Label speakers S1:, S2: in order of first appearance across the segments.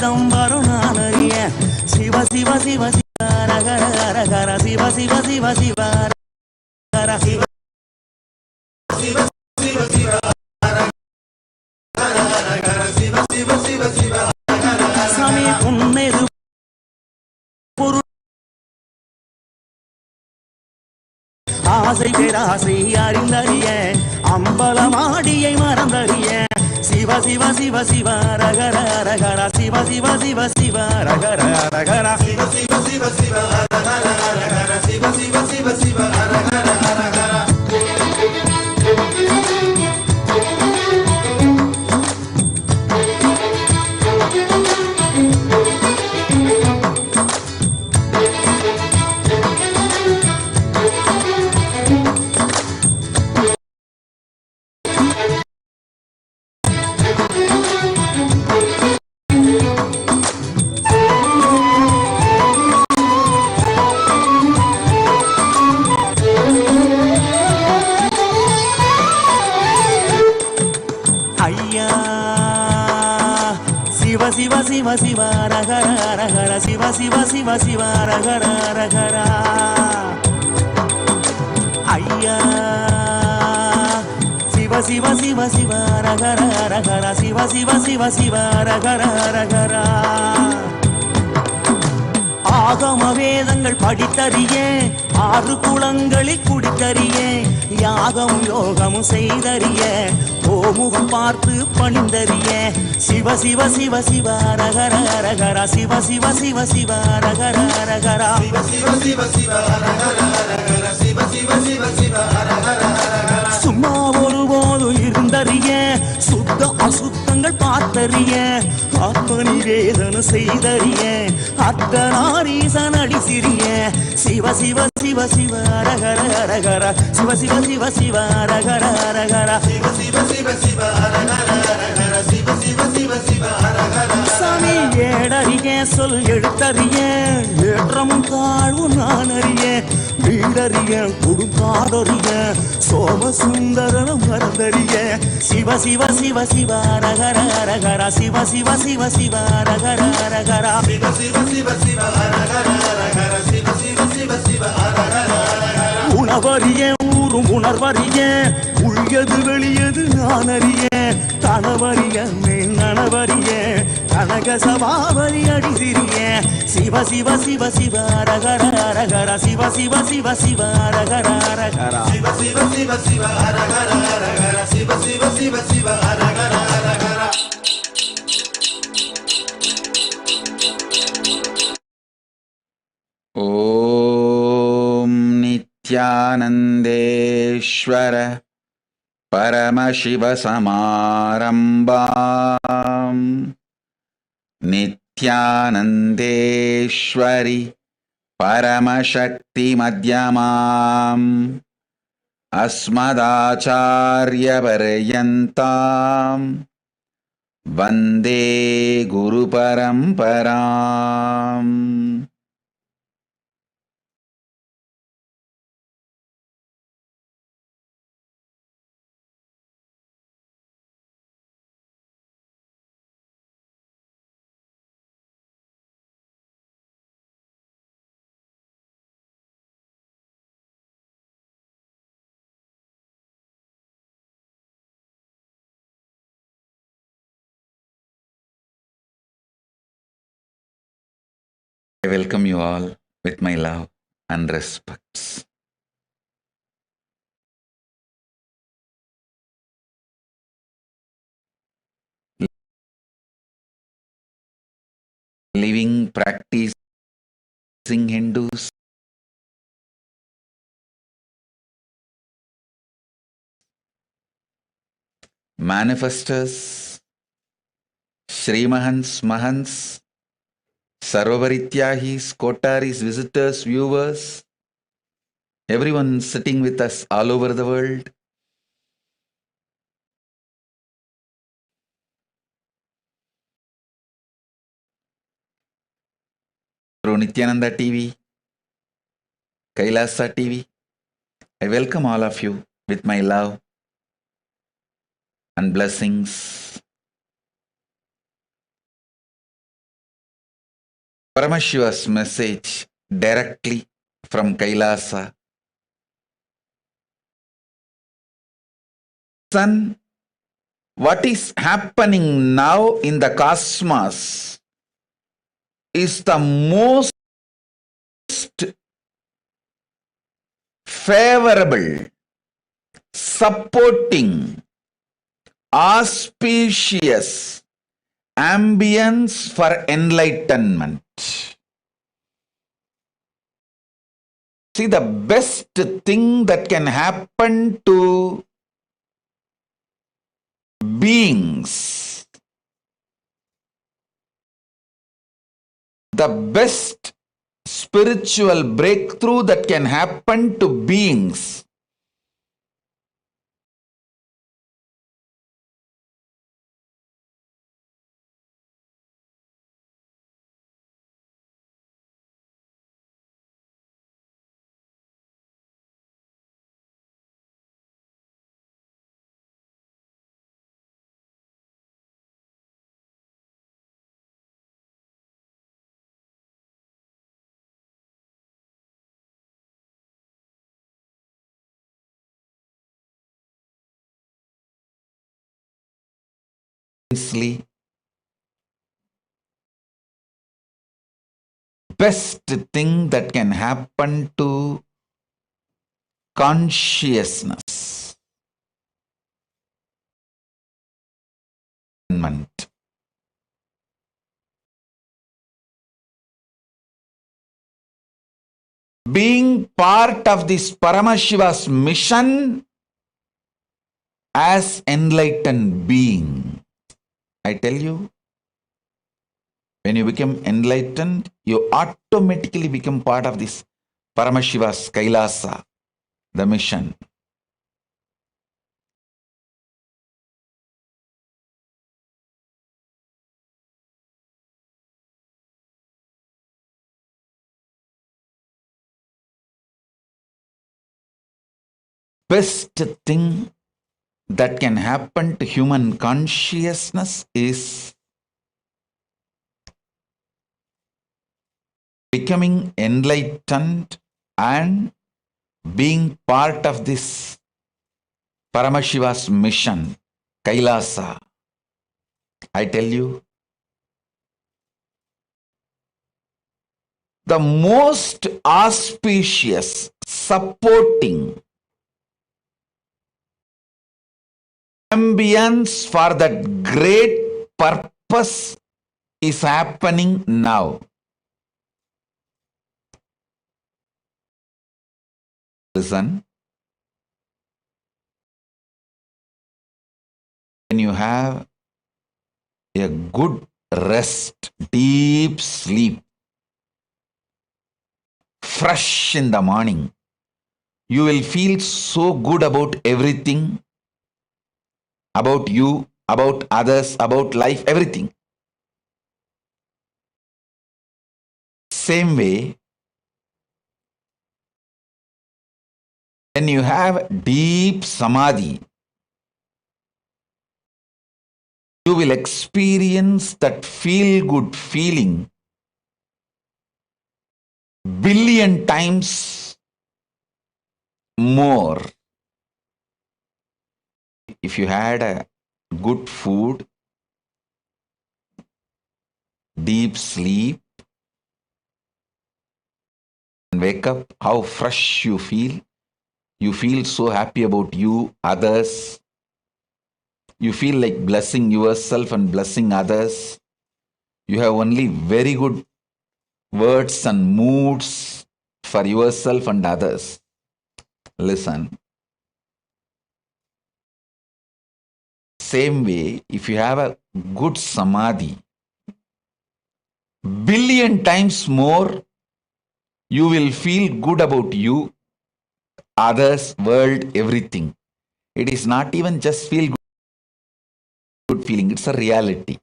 S1: கீதம் வரும் நான் அறியேன். சிவ சிவ சிவ சிவ ரகர ரகர சிவ சிவ சிவ சிவ ரகர சிவ சிவ சிவ சிவ ரகர சிவ சிவ சிவ சிவ சாமி உன்மேது ஆசை பேராசை அறிந்தறிய அம்பலமாடியை மறந்தறிய சிவ சிவ சிவ சிவ ரகர ரகர சிவ சிவ சிவ சிவ ரகர ரகர சிவ சிவ சிவ சிவ ரகர ரகர சிவ சிவ சிவ சிவ ரகர ரகர சிவ சிவ சிவ ரகர ரகர சிவ சிவ சிவ சிவ ரகர ரகர ஐயா சிவ சிவ சிவ சிவ ரகர ரகர சிவ சிவ சிவ சிவ ரகர ரகர ஆகம வேதங்கள் படித்தறிய 6 குளங்களில் குடித்தறிய யாகம் யோகமும் செய்தறிய ஓமுகம் பார்த்து பணிந்தறிய சிவ சிவ சிவ சிவ ரகர ரகர சிவ சிவ சிவ சிவ ரகர ரகர சிவ சிவ சிவ சிவ ரகர ரகர சிவ சிவ சிவ சிவ ரகர ரகர சும்மா ஒருபோது இருந்தறிய சுத்த அசுத்தங்கள் பார்த்தறிய ஆத்ம நிவேதன செய்தறிய அர்த்தநாரீசன் அடி சிறிய சிவ சிவ சிவ சிவ ரகர ரகர சிவ சிவ சிவ சிவ ரகர ரகர சிவ சிவ சிவ சிவ ரகர ரகர சிவ சிவ சிவ சிவ ரகர சாமி ஏடறிய சொல் எழுத்தறிய ஏற்றமும் தாழ்வும் நான் அறிய வீடறிய கொடுங்காடறிய சோமசுந்தரனும் மறந்தறிய சிவ சிவ சிவ சிவ ரகர ரகர சிவ சிவ சிவ சிவ ரகர ரகர சிவ சிவ சிவ சிவ ரகர ரகர சிவ சிவ சிவ சிவ ரகர உணவறிய ஊரும் உணர்வறிய உள்ளது வெளியது நான் அறிய கணவறிய நனவறிய கனக சபாவரி அடி சிறிய சிவ சிவ சிவ சிவ ரகர ரகர சிவ சிவ சிவ சிவ ரகர ரகர சிவ சிவ சிவ சிவ ரகர ரகர சிவ சிவ சிவ சிவ ரகர ரகர
S2: ஓம் நித்யானந்தேஸ்வர பரமசிவசமாரம்பாம் நித்யானந்தேஸ்வரி பரமசக்தி மத்யமாம் அஸ்மதாச்சார்யபர்யந்தாம் வந்தே குரு பரம்பராம். I welcome you all with my love and respects. Living, practicing Hindus, manifestors, Shrimahans, Mahants, Sarvavarityahis, Kotaris, visitors, viewers, everyone sitting with us all over the world. Through Nithyananda TV, Kailasa TV, I welcome all of you with my love and blessings. Paramashiva's message directly from Kailasa. Son, what is happening now in the cosmos is the most favorable, supporting, auspicious ambience for enlightenment. See, the best thing that can happen to beings, the best spiritual breakthrough that can happen to beings best thing that can happen to consciousness. Being part of this Paramashiva's mission as enlightened being. I tell you, when you become enlightened, you automatically become part of this Paramashiva's Kailasa, the mission. Best thing that can happen to human consciousness is becoming enlightened and being part of this Paramashiva's mission, Kailasa. I tell you, the most auspicious, supporting ambience for that great purpose is happening now. Listen. When you have a good rest, deep sleep, fresh in the morning, you will feel so good about everything, about you, about others, about life, everything. Same way, when you have deep samadhi, you will experience that feel-good feeling billion times more. If you had a good food, deep sleep, and wake up, how fresh you feel. You feel so happy about you, others. You feel like blessing yourself and blessing others. You have only very good words and moods for yourself and others. Listen. Same way, if you have a good samadhi, billion times more, you will feel good about you, others, world, everything. It is not even just feel good feeling, it's a reality.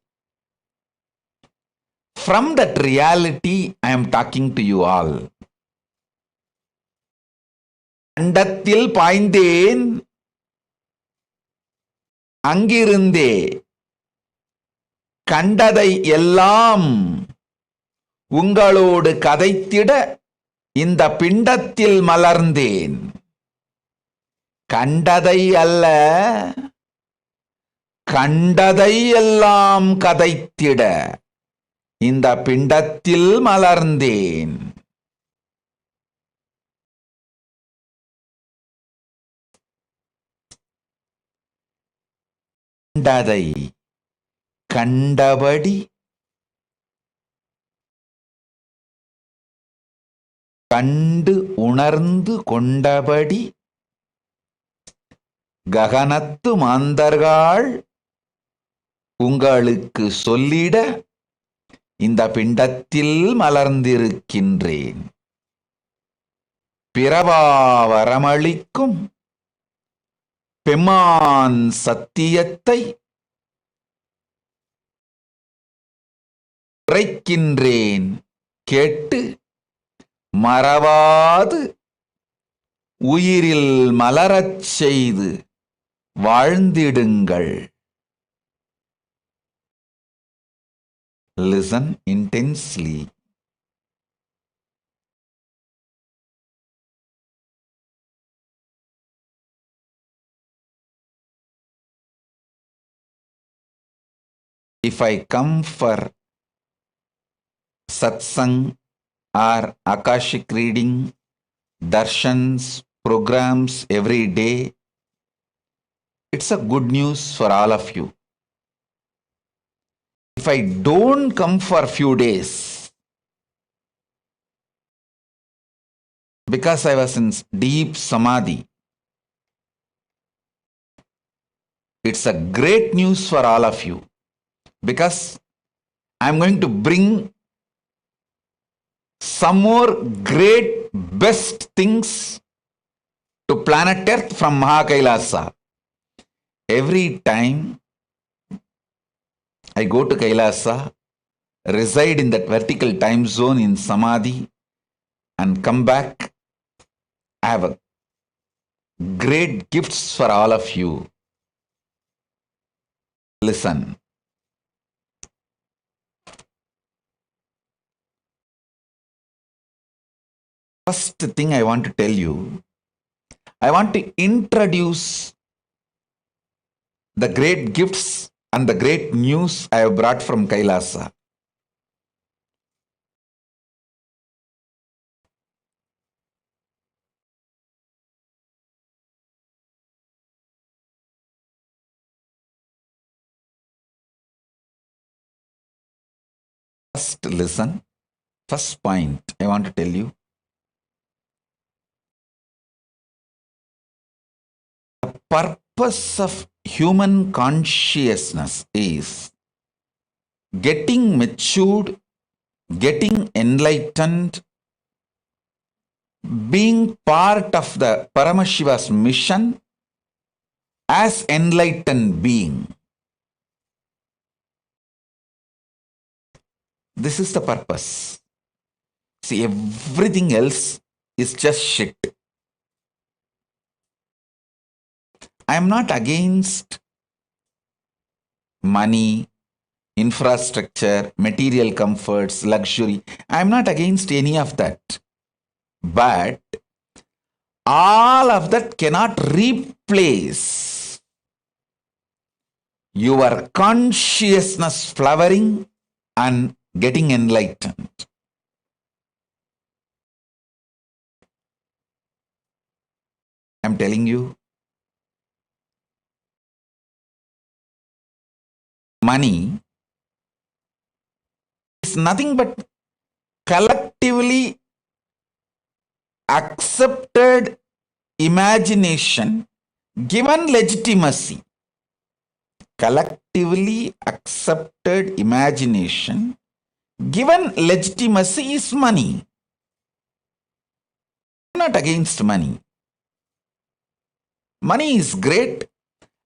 S2: From that reality, I am talking to you all. அண்டத்தில் பாய்ந்தேன் அங்கிருந்தே கண்டதை எல்லாம் உங்களோடு கதைத்திட இந்த பிண்டத்தில் மலர்ந்தேன். கண்டதை அல்ல, கண்டதை எல்லாம் கதைத்திட இந்த பிண்டத்தில் மலர்ந்தேன். கண்டதை கண்டபடி கண்டு உணர்ந்து கொண்டபடி ககனத்து மாந்தர்கள் உங்களுக்கு சொல்லிட இந்த பிண்டத்தில் மலர்ந்திருக்கின்றேன். பிறவாவரமளிக்கும் பெம்மான் சத்தியத்தை உரைக்கின்றேன் கேட்டு மறவாது உயிரில் மலரச் செய்து வாழ்ந்திடுங்கள். Listen intensely. If I come for Satsangh or Akashic reading, darshans, programs every day, it's a good news for all of you. If I don't come for a few days, because I was in deep samadhi, it's a great news for all of you, because I'm going to bring some more great best things to planet Earth from Mahakailasa. Every time I go to Kailasa, reside in that vertical time zone in Samadhi, and come back, I have great gifts for all of you. Listen. First thing I want to tell you, I want to introduce the great gifts and the great news I have brought from Kailasa. First, listen. First point I want to tell you. The purpose of human consciousness is getting matured, getting enlightened, being part of the Paramashiva's mission as enlightened being. This is the purpose. See, everything else is just shit. I am not against money, infrastructure, material comforts, luxury. I am not against any of that. But all of that cannot replace your consciousness flowering and getting enlightened. I am telling you, money is nothing but collectively accepted imagination given legitimacy. Collectively accepted imagination given legitimacy is money. I'm not against money. Money is great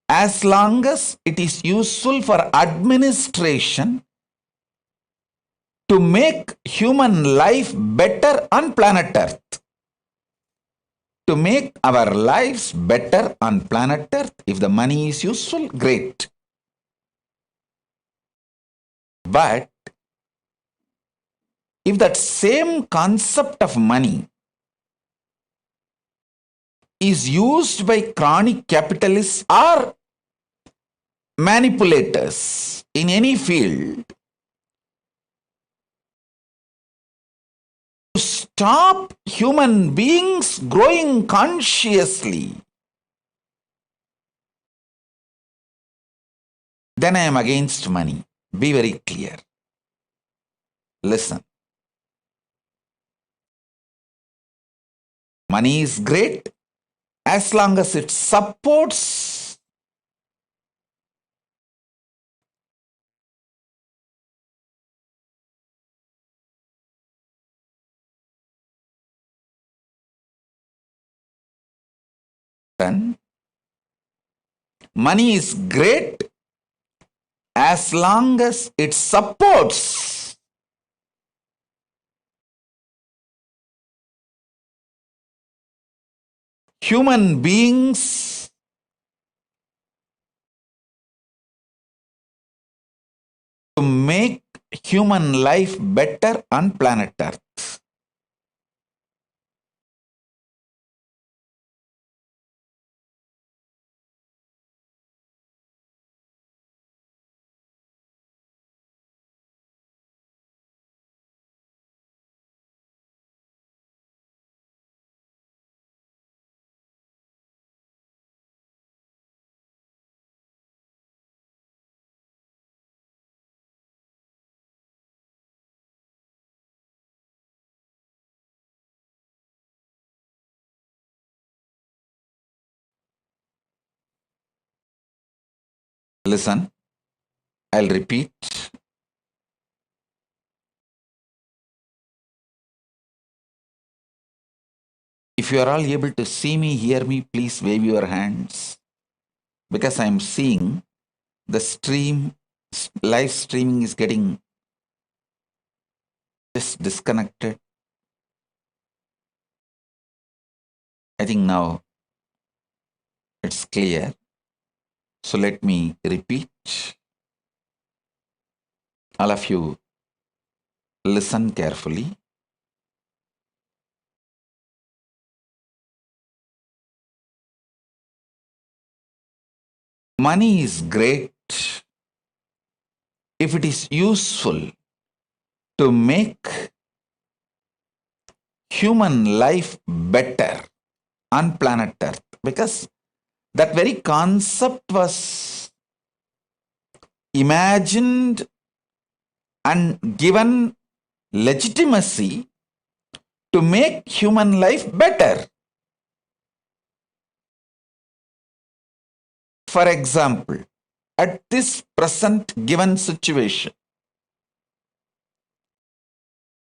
S2: as long as it is useful for administration to make human life better on planet Earth. To make our lives better on planet Earth, if the money is useful, great. But if that same concept of money is used by chronic capitalists or manipulators in any field to stop human beings growing consciously, then I am against money. Be very clear. Listen. Money is great as long as it supports money is great as long as it supports human beings to make human life better on planet Earth. Listen, I'll repeat. If you are all able to see me, hear me, please wave your hands, because I am seeing the live streaming is getting just disconnected. I think now it's clear. So let me repeat. All of you listen carefully. Money is great if it is useful to make human life better on planet Earth, because that very concept was imagined and given legitimacy to make human life better. For example, at this present given situation,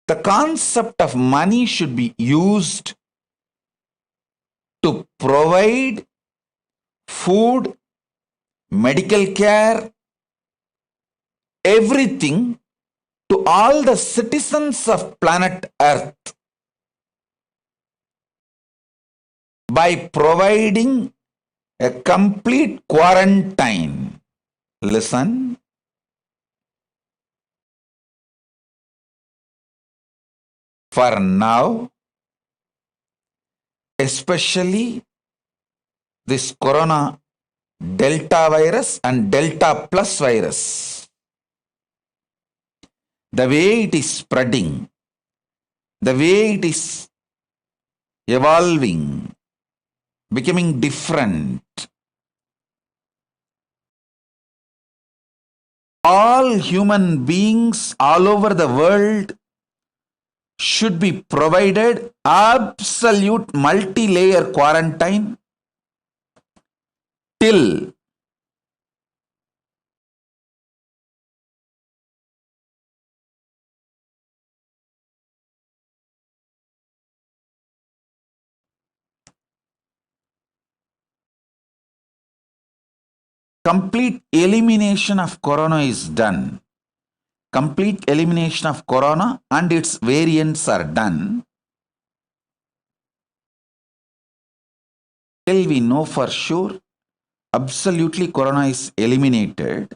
S2: the concept of money should be used to provide food, medical care, everything to all the citizens of planet Earth by providing a complete quarantine. Listen. For now, especially this corona delta virus and delta plus virus, the way it is spreading, the way it is evolving, becoming different, all human beings all over the world should be provided absolute multi-layer quarantine till complete elimination of corona is done. Complete elimination of corona and its variants are done. Till we know for sure absolutely corona is eliminated,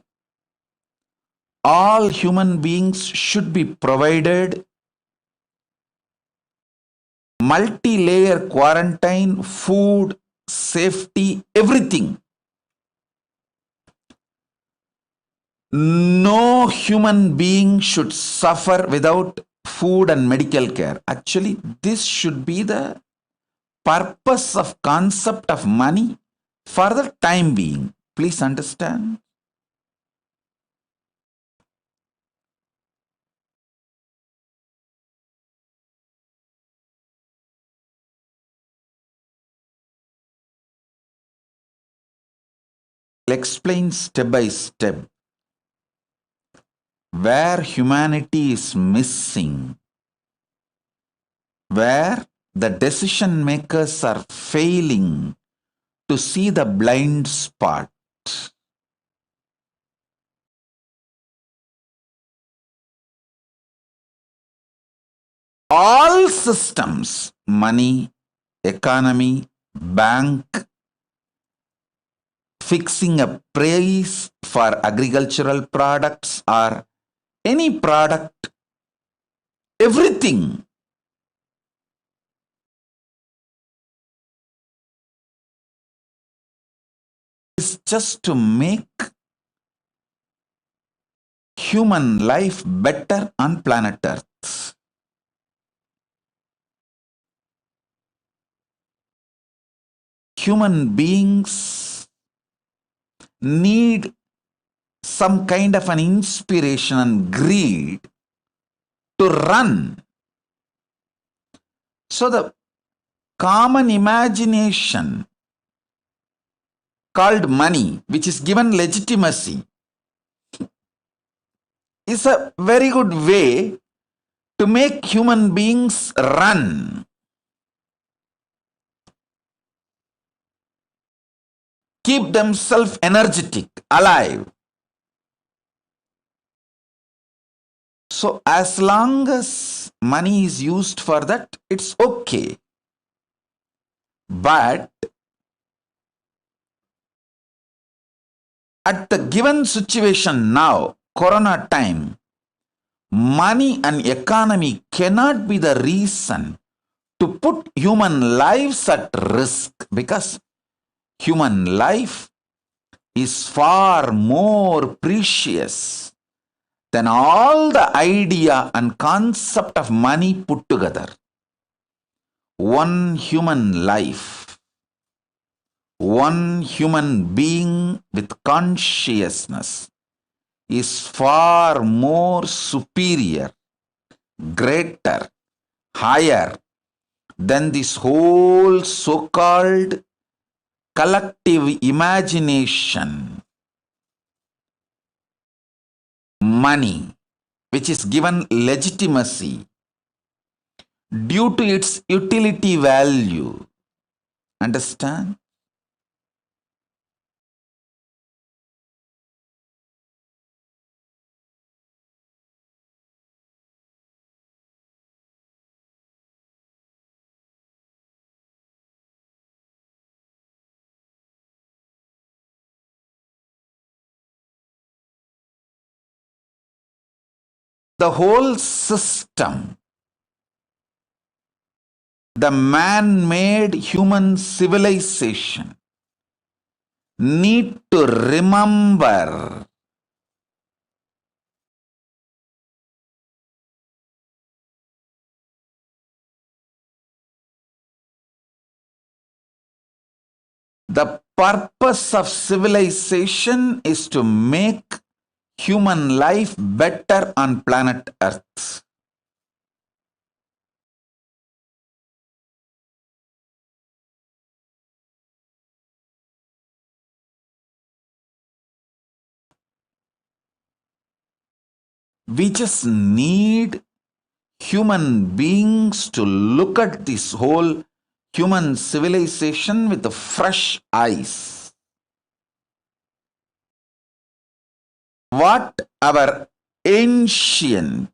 S2: all human beings should be provided multi-layer quarantine, food, safety, everything. No human being should suffer without food and medical care. Actually, this should be the purpose of concept of money for the time being. Please understand. I'll explain step by step where humanity is missing, where the decision makers are failing to see the blind spot. All systems, money, economy, bank, fixing a price for agricultural products or any product, everything is just to make human life better on planet Earth. Human beings need some kind of an inspiration and greed to run. So the common imagination called money, which is given legitimacy, is a very good way to make human beings run. Keep themselves energetic, alive. So as long as money is used for that, it's okay. But at the given situation now, Corona time, money and economy cannot be the reason to put human lives at risk, because human life is far more precious than all the idea and concept of money put together. One human life, one human being with consciousness is far more superior, greater, higher than this whole so-called collective imagination. Money, which is given legitimacy due to its utility value. Understand? The whole system, the man-made human civilization, need to remember the purpose of civilization is to make human life better on planet Earth. We just need human beings to look at this whole human civilization with fresh eyes. What our ancient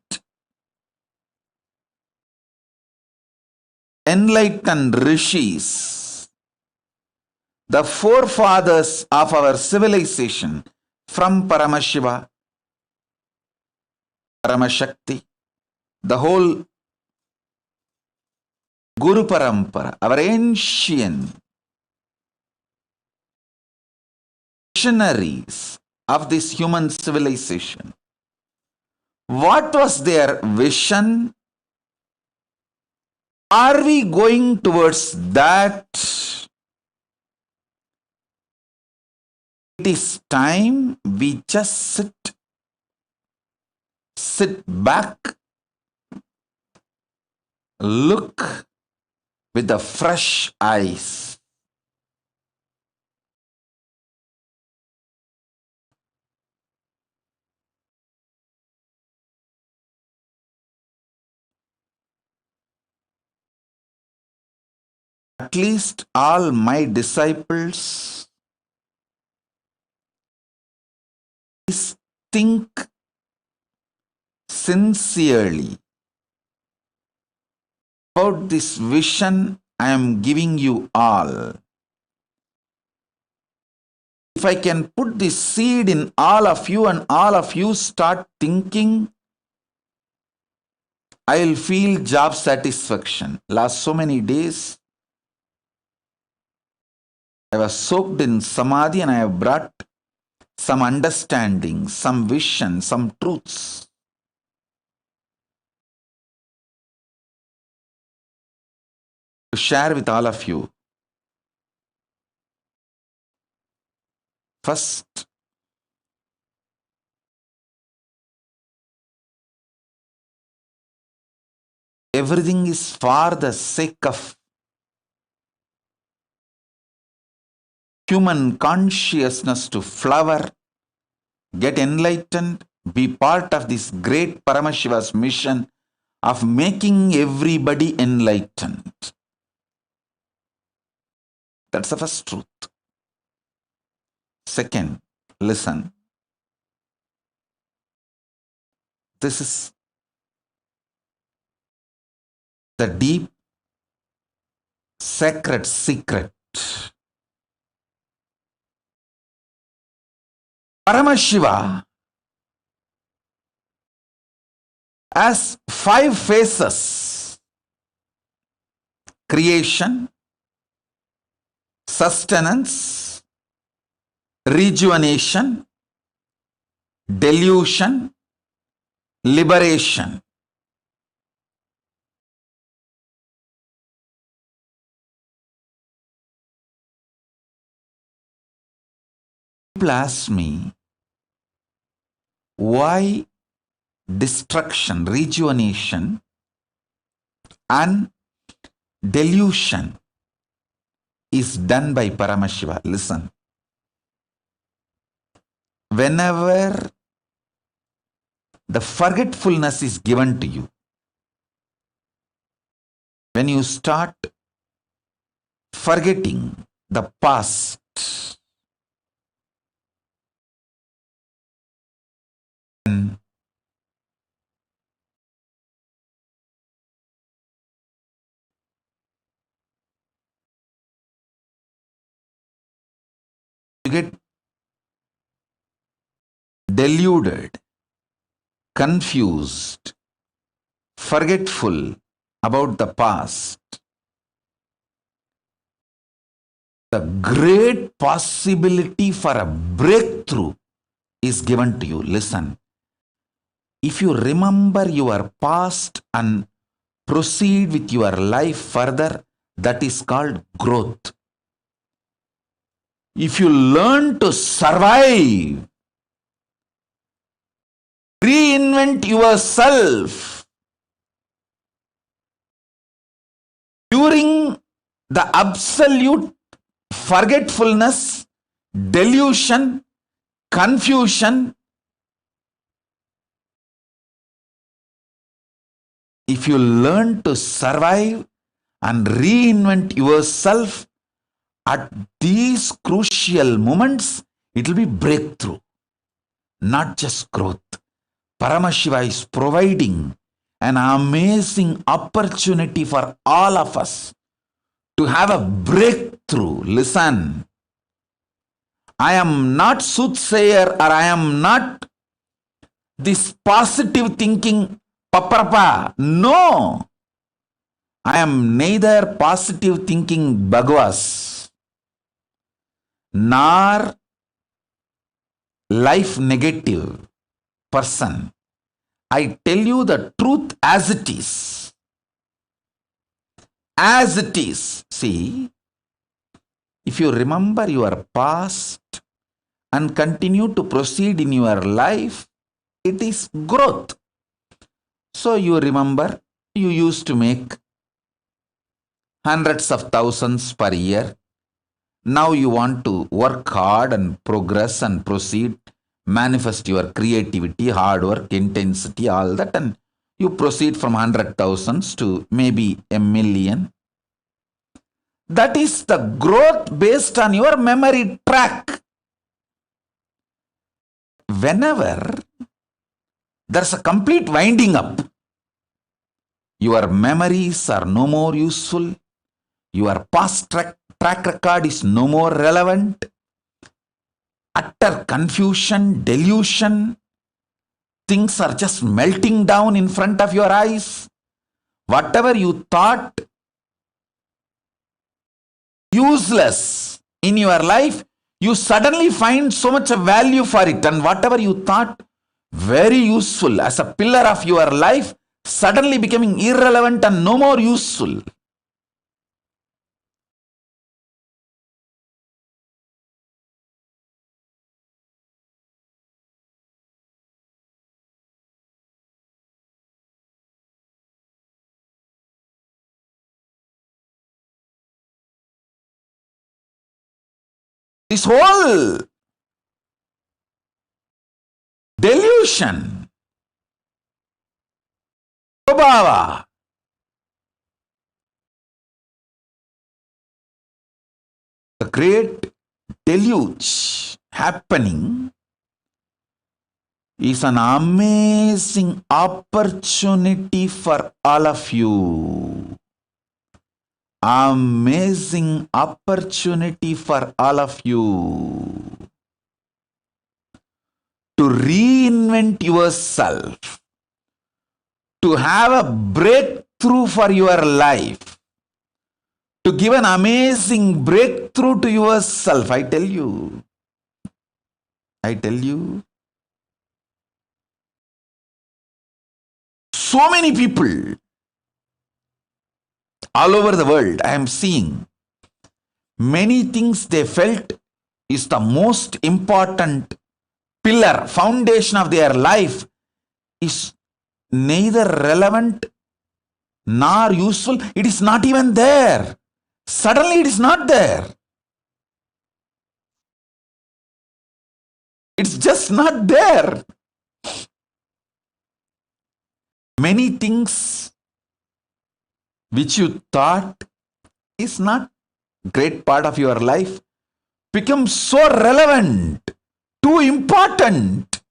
S2: enlightened rishis, the forefathers of our civilization, from Paramashiva, Paramashakti, the whole Guru Parampara, our ancient missionaries of this human civilization. What was their vision? Are we going towards that? It is time we just sit back, look with the fresh eyes. At least all my disciples think sincerely about this vision I am giving you all. If I can put this seed in all of you and all of you start thinking, I will feel job satisfaction. Last so many days, I was soaked in samadhi and I have brought some understanding, some vision, some truths. To share with all of you. First, everything is for the sake of human consciousness to flower, get enlightened, be part of this great Paramashiva's mission of making everybody enlightened. That's the first truth. Second, listen. This is the deep, sacred secret. Paramashiva has 5 phases: creation, sustenance, rejuvenation, delusion, liberation. People ask me, why destruction, rejuvenation, and delusion is done by Paramashiva? Listen. Whenever the forgetfulness is given to you, when you start forgetting the past, you get deluded, confused, forgetful about the past. The great possibility for a breakthrough is given to you. Listen. If you remember your past and proceed with your life further, that is called growth. If you learn to survive, reinvent yourself during the absolute forgetfulness, delusion, confusion, if you learn to survive and reinvent yourself at these crucial moments, it will be breakthrough, not just growth. Paramashiva is providing an amazing opportunity for all of us to have a breakthrough. Listen, I am not soothsayer, or I am not this positive thinking paprapa. No. I am neither positive thinking Bhagavas nor life negative person. I tell you the truth as it is. As it is. See, if you remember your past and continue to proceed in your life, it is growth. So you remember, you used to make hundreds of thousands per year. Now you want to work hard and progress and proceed, manifest your creativity, hard work, intensity, all that, and you proceed from 100,000 to maybe 1,000,000. That is the growth based on your memory track. Whenever there's a complete winding up, your memories are no more useful, your past track record is no more relevant, utter confusion, delusion, things are just melting down in front of your eyes. Whatever you thought useless in your life, you suddenly find so much of value for it, and whatever you thought very useful as a pillar of your life, suddenly becoming irrelevant and no more useful. This whole delusion, Prabhava, the great deluge happening is an amazing opportunity for all of you. Amazing opportunity for all of you to reinvent yourself, to have a breakthrough for your life, to give an amazing breakthrough to yourself. I tell you, so many people all over the world, I am seeing many things they felt is the most important pillar, foundation of their life is neither relevant nor useful. It is not even there. Suddenly it is not there. It's just not there. Many things which you thought is not great part of your life become so relevant, too important.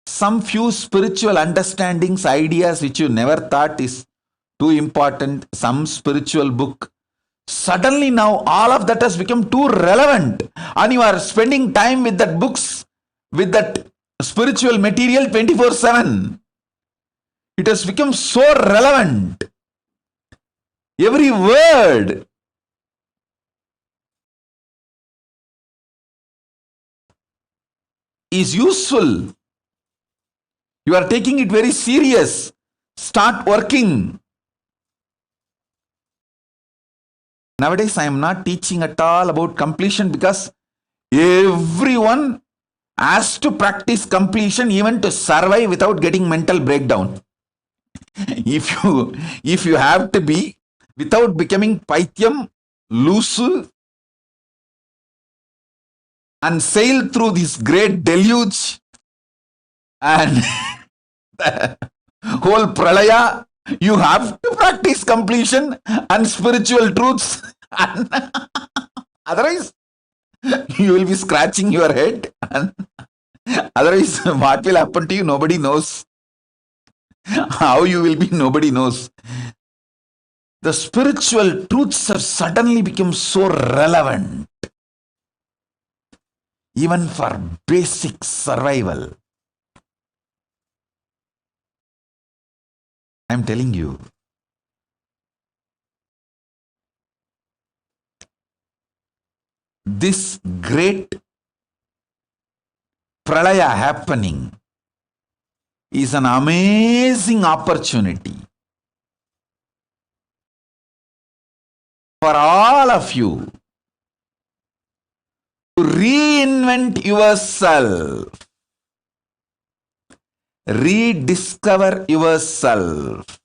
S2: Some few spiritual understandings, ideas which you never thought is too important, some spiritual book, suddenly now all of that has become too relevant, and you are spending time with that books, with that spiritual material 24/7. It has become so relevant. Every word is useful. You are taking it very serious. Start working. Nowadays, I am not teaching at all about completion because everyone has to practice completion even to survive without getting mental breakdown. If you have to be without becoming Paityam, loose, and sail through this great deluge and the whole pralaya, you have to practice completion and spiritual truths. Otherwise, you will be scratching your head. And otherwise, what will happen to you? Nobody knows. How you will be, nobody knows. The spiritual truths have suddenly become so relevant, even for basic survival. I'm telling you. This great pralaya happening is an amazing opportunity for all of you to reinvent yourself, rediscover yourself,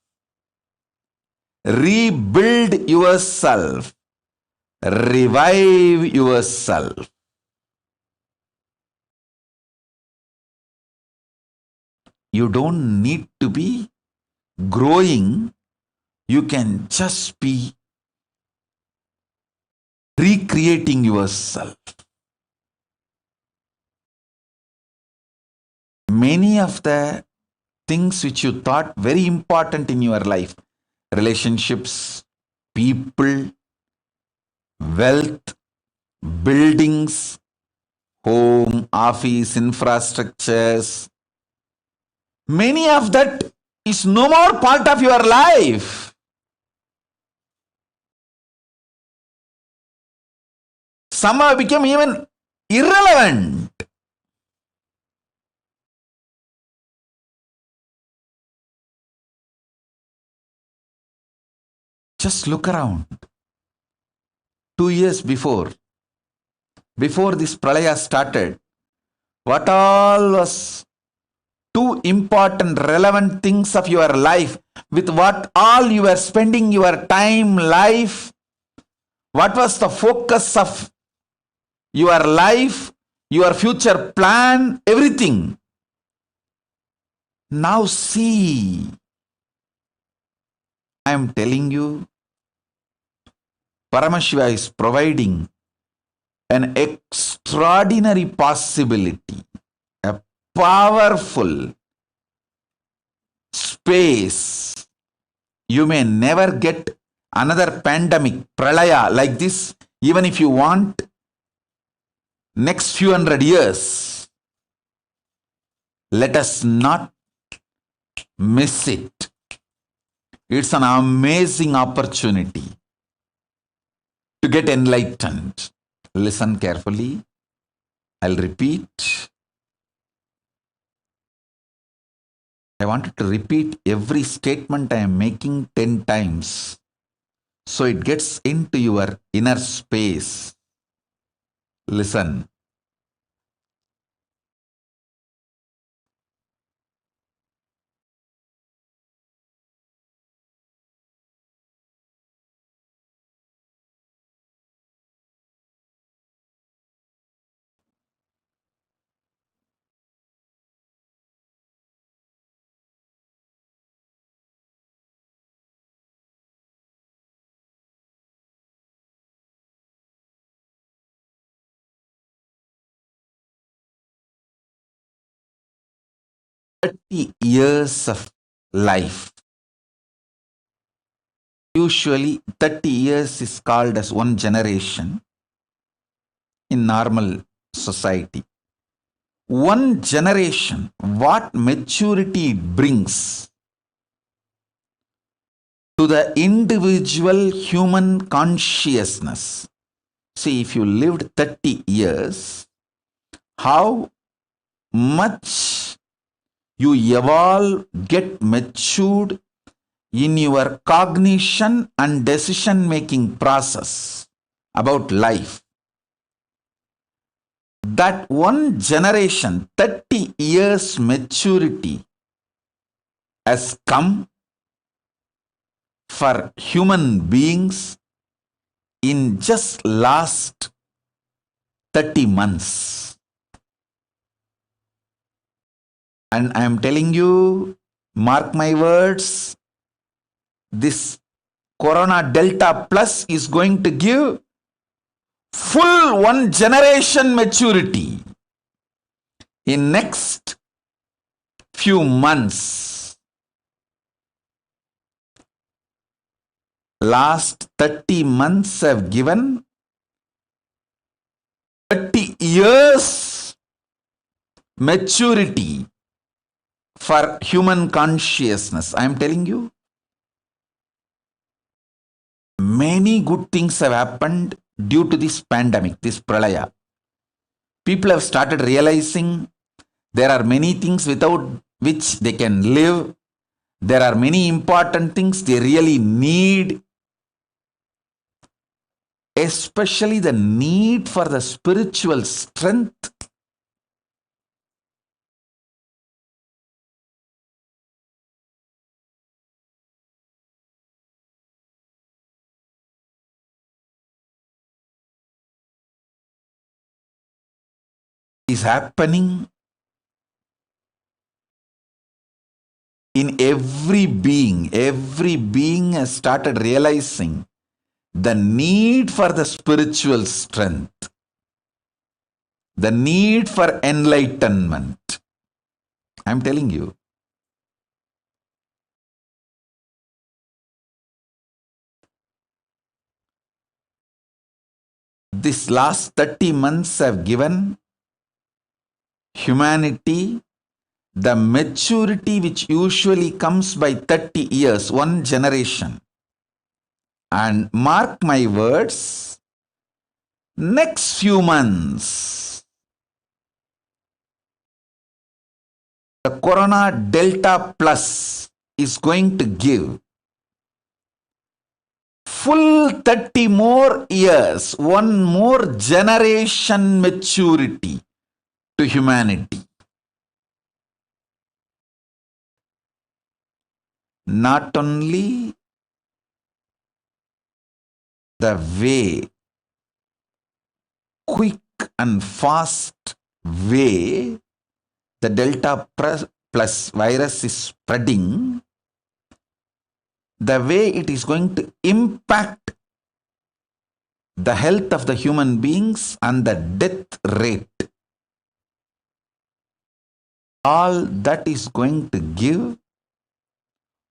S2: rebuild yourself, revive yourself. You don't need to be growing. You can just be recreating yourself. Many of the things which you thought very important in your life, relationships, people, wealth, buildings, home, office, infrastructures, many of that is no more part of your life. Some have become even irrelevant. Just look around. 2 years before this pralaya started, what all was two important relevant things of your life, with what all you were spending your time, life, what was the focus of your life, your future plan, everything. Now see, I am telling you, Paramashiva is providing an extraordinary possibility, a powerful space. You may never get another pandemic, pralaya like this, even if you want, next few hundred years. Let us not miss it. It's an amazing opportunity to get enlightened. Listen carefully. I'll repeat. I wanted to repeat every statement I am making 10 times so it gets into your inner space. Listen. Years of life. Usually 30 years is called as one generation in normal society. One generation, what maturity it brings to the individual human consciousness. See, if you lived 30 years, how much you evolve, get matured in your cognition and decision-making process about life. That one generation, 30 years maturity has come for human beings in just last 30 months. And I am telling you, mark my words, this Corona Delta Plus is going to give full one generation maturity in next few months. Last 30 months have given 30 years maturity for human consciousness. I am telling you, Many good things have happened due to this pandemic, this pralaya. People have started realizing there are many things without which they can live. There are many important things they really need, especially the need for the spiritual strength. Is happening in every being. Every being has started realizing the need for the spiritual strength, the need for enlightenment. I'm telling you. This last 30 months have given humanity the maturity which usually comes by 30 years, one generation. And mark my words, next few months, the Corona Delta Plus is going to give full 30 more years, one more generation maturity to humanity. Not only the way, quick and fast way the Delta plus virus is spreading, the way it is going to impact the health of the human beings and the death rate, all that is going to give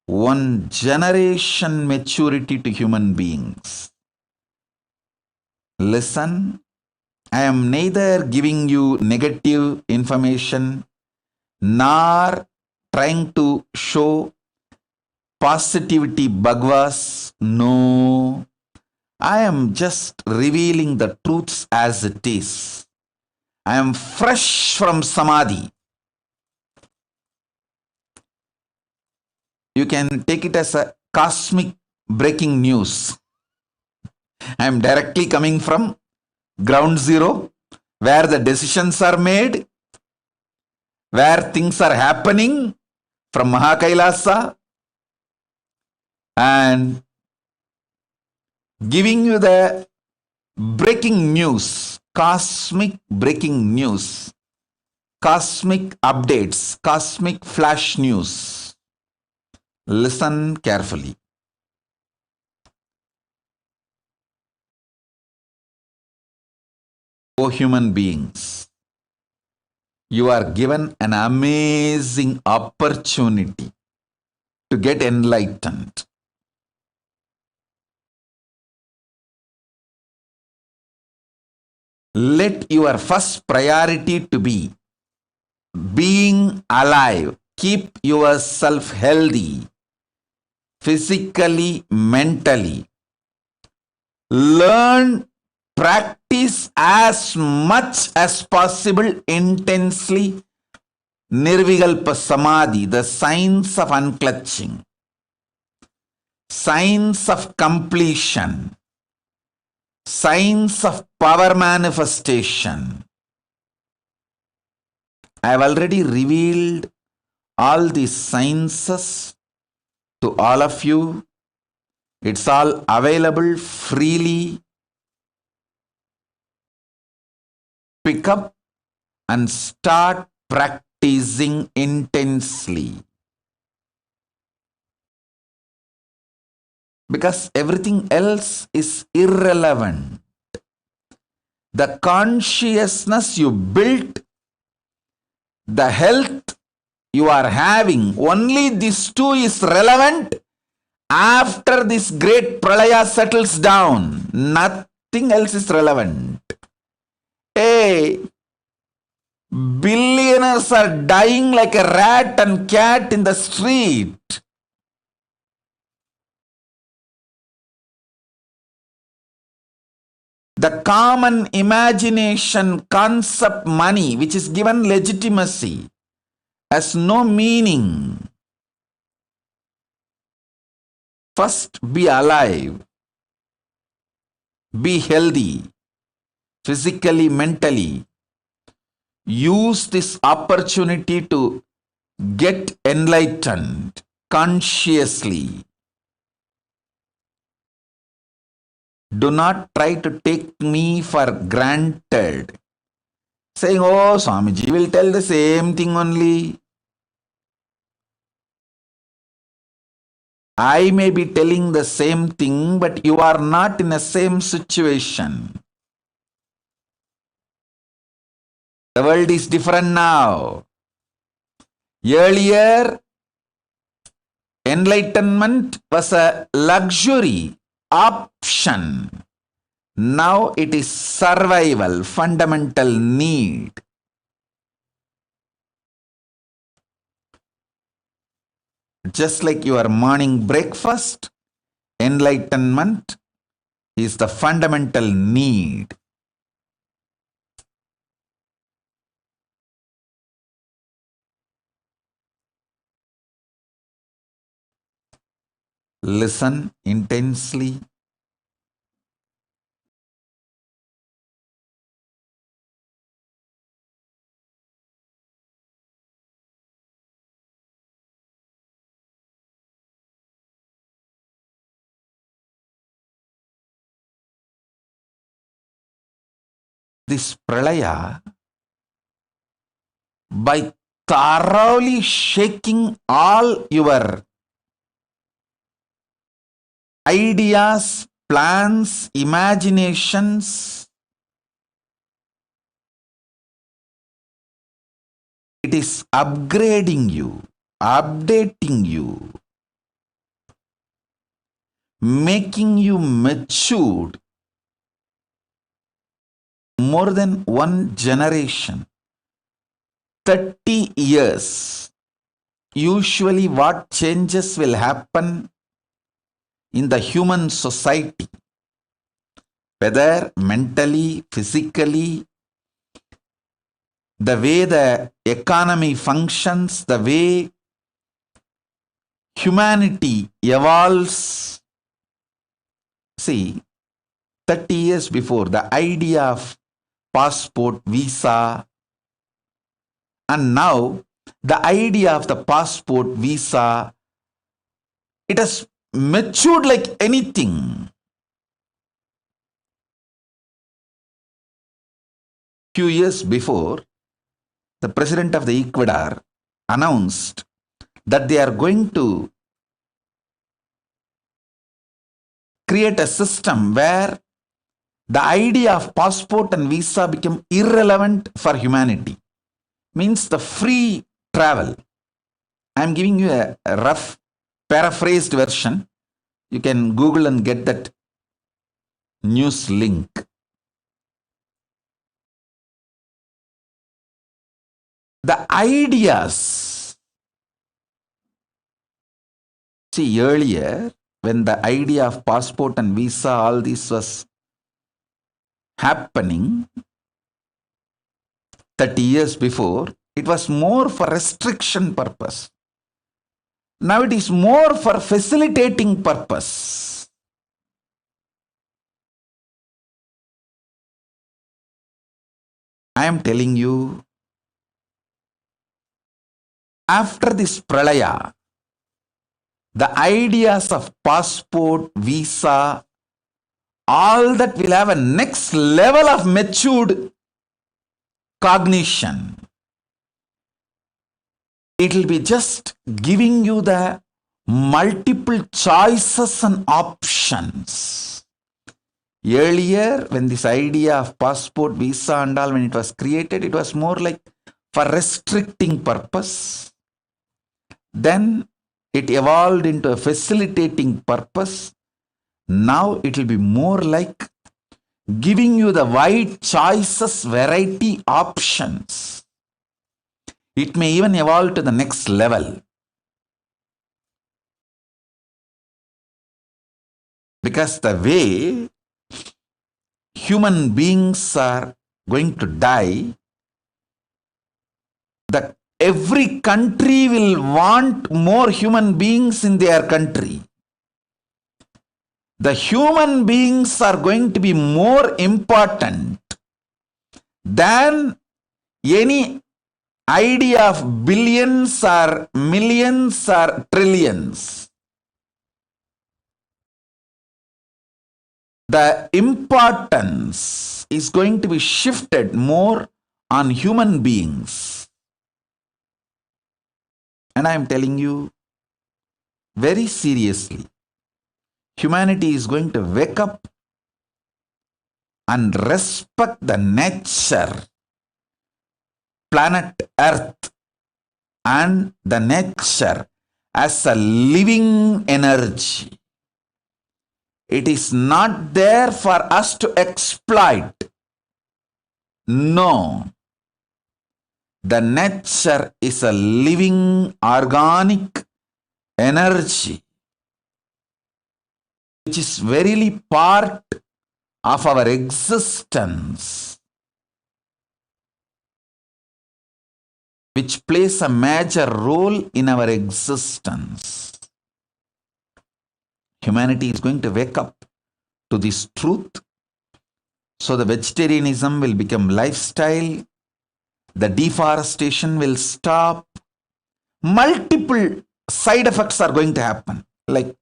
S2: one generation maturity to human beings. Listen, I am neither giving you negative information nor trying to show positivity bhagavas. No, I am just revealing the truths as it is. I am fresh from samadhi. You can take it as a cosmic breaking news. I am directly coming from ground zero, where the decisions are made, where things are happening from Mahakailasa, and giving you the breaking news, cosmic breaking news, cosmic updates, cosmic flash news. Listen carefully. O human beings, you are given an amazing opportunity to get enlightened. Let your first priority to be being alive. Keep yourself healthy, physically, mentally. Learn, practice as much as possible intensely Nirvikalpa Samadhi, the science of unclutching, science of completion, science of power manifestation. I have already revealed all these sciences to all of you. It's all available freely. Pick up and start practicing intensely. Because everything else is irrelevant. The consciousness you built, the health you are having, only these two is relevant after this great pralaya settles down. Nothing else is relevant. Hey, billionaires are dying like a rat and cat in the street. The common imagination concept money, which is given legitimacy, has no meaning. First, be alive, be healthy, physically, mentally. Use this opportunity to get enlightened consciously. Do not try to take me for granted, saying, oh, Swamiji will tell the same thing only. I may be telling the same thing, but you are not in the same situation. The world is different now. Earlier, enlightenment was a luxury, option. Now it is survival, fundamental need. Just like your morning breakfast, enlightenment is the fundamental need. Listen intensely. This pralaya, by thoroughly shaking all your ideas, plans, imaginations, it is upgrading you, updating you, making you matured more than one generation. 30 years. Usually what changes will happen in the human society, whether mentally, physically, the way the economy functions, the way humanity evolves. See, 30 years before, the idea of passport, visa, and now the idea of the passport, visa, it has matured like anything. Few years before, the president of the Ecuador announced that they are going to create a system where the idea of passport and visa become irrelevant for humanity. Means the free travel. I am giving you a rough paraphrased version. You can Google and get that news link. The ideas. See, earlier, when the idea of passport and visa, all this was happening 30 years before, it was more for restriction purpose. Now it is more for facilitating purpose. I am telling you, after this pralaya, the ideas of passport, visa, all that will have a next level of matured cognition. It will be just giving you the multiple choices and options. Earlier, when this idea of passport, visa and all, when it was created, it was more like for restricting purpose. Then it evolved into a facilitating purpose. Now it will be more like giving you the wide choices, variety, options. It may even evolve to the next level. Because the way human beings are going to die, every country will want more human beings in their country. The human beings are going to be more important than any idea of billions or millions or trillions. The importance is going to be shifted more on human beings. And I am telling you very seriously, humanity is going to wake up and respect the nature, planet Earth, and the nature as a living energy. It is not there for us to exploit. No. The nature is a living organic energy which is verily part of our existence, which plays a major role in our existence. Humanity is going to wake up to this truth. So the vegetarianism will become lifestyle. The deforestation will stop. Multiple side effects are going to happen. Like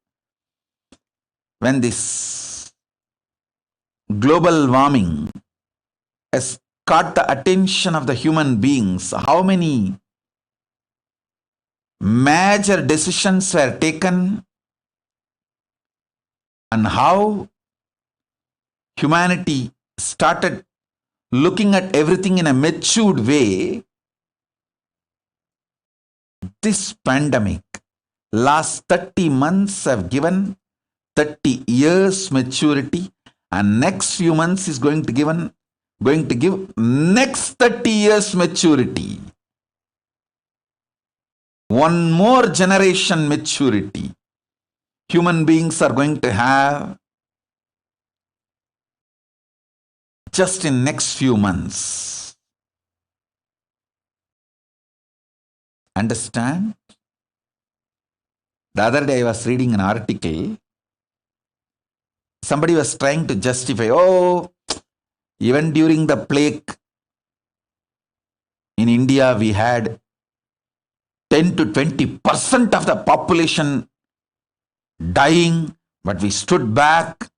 S2: when this global warming has caught the attention of the human beings, how many major decisions were taken, and how humanity started looking at everything in a matured way. This pandemic, last 30 months have given 30 years maturity, and next few months is going to give next 30 years maturity. One more generation maturity. Human beings are going to have just in next few months. Understand? The other day I was reading an article. Somebody was trying to justify, even during the plague in India, we had 10 to 20% of the population dying, but we stood back.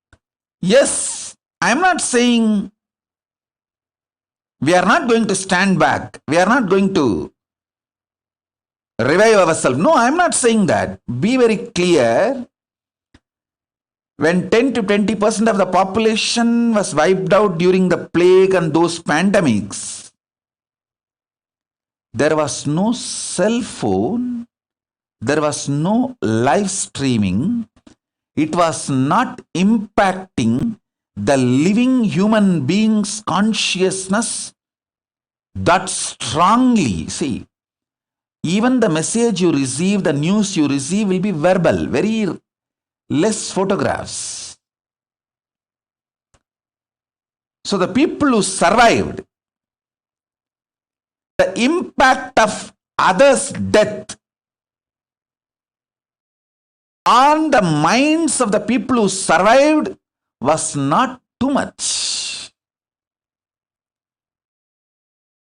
S2: Yes, I am not saying we are not going to stand back. We are not going to revive ourselves. No, I am not saying that. Be very clear. When 10 to 20% of the population was wiped out during the plague and those pandemics, there was no cell phone, there was no live streaming. It was not impacting the living human being's consciousness that strongly. See, even the message you receive, the news you receive will be verbal, very less photographs. So the people who survived, the impact of others' death on the minds of the people who survived was not too much.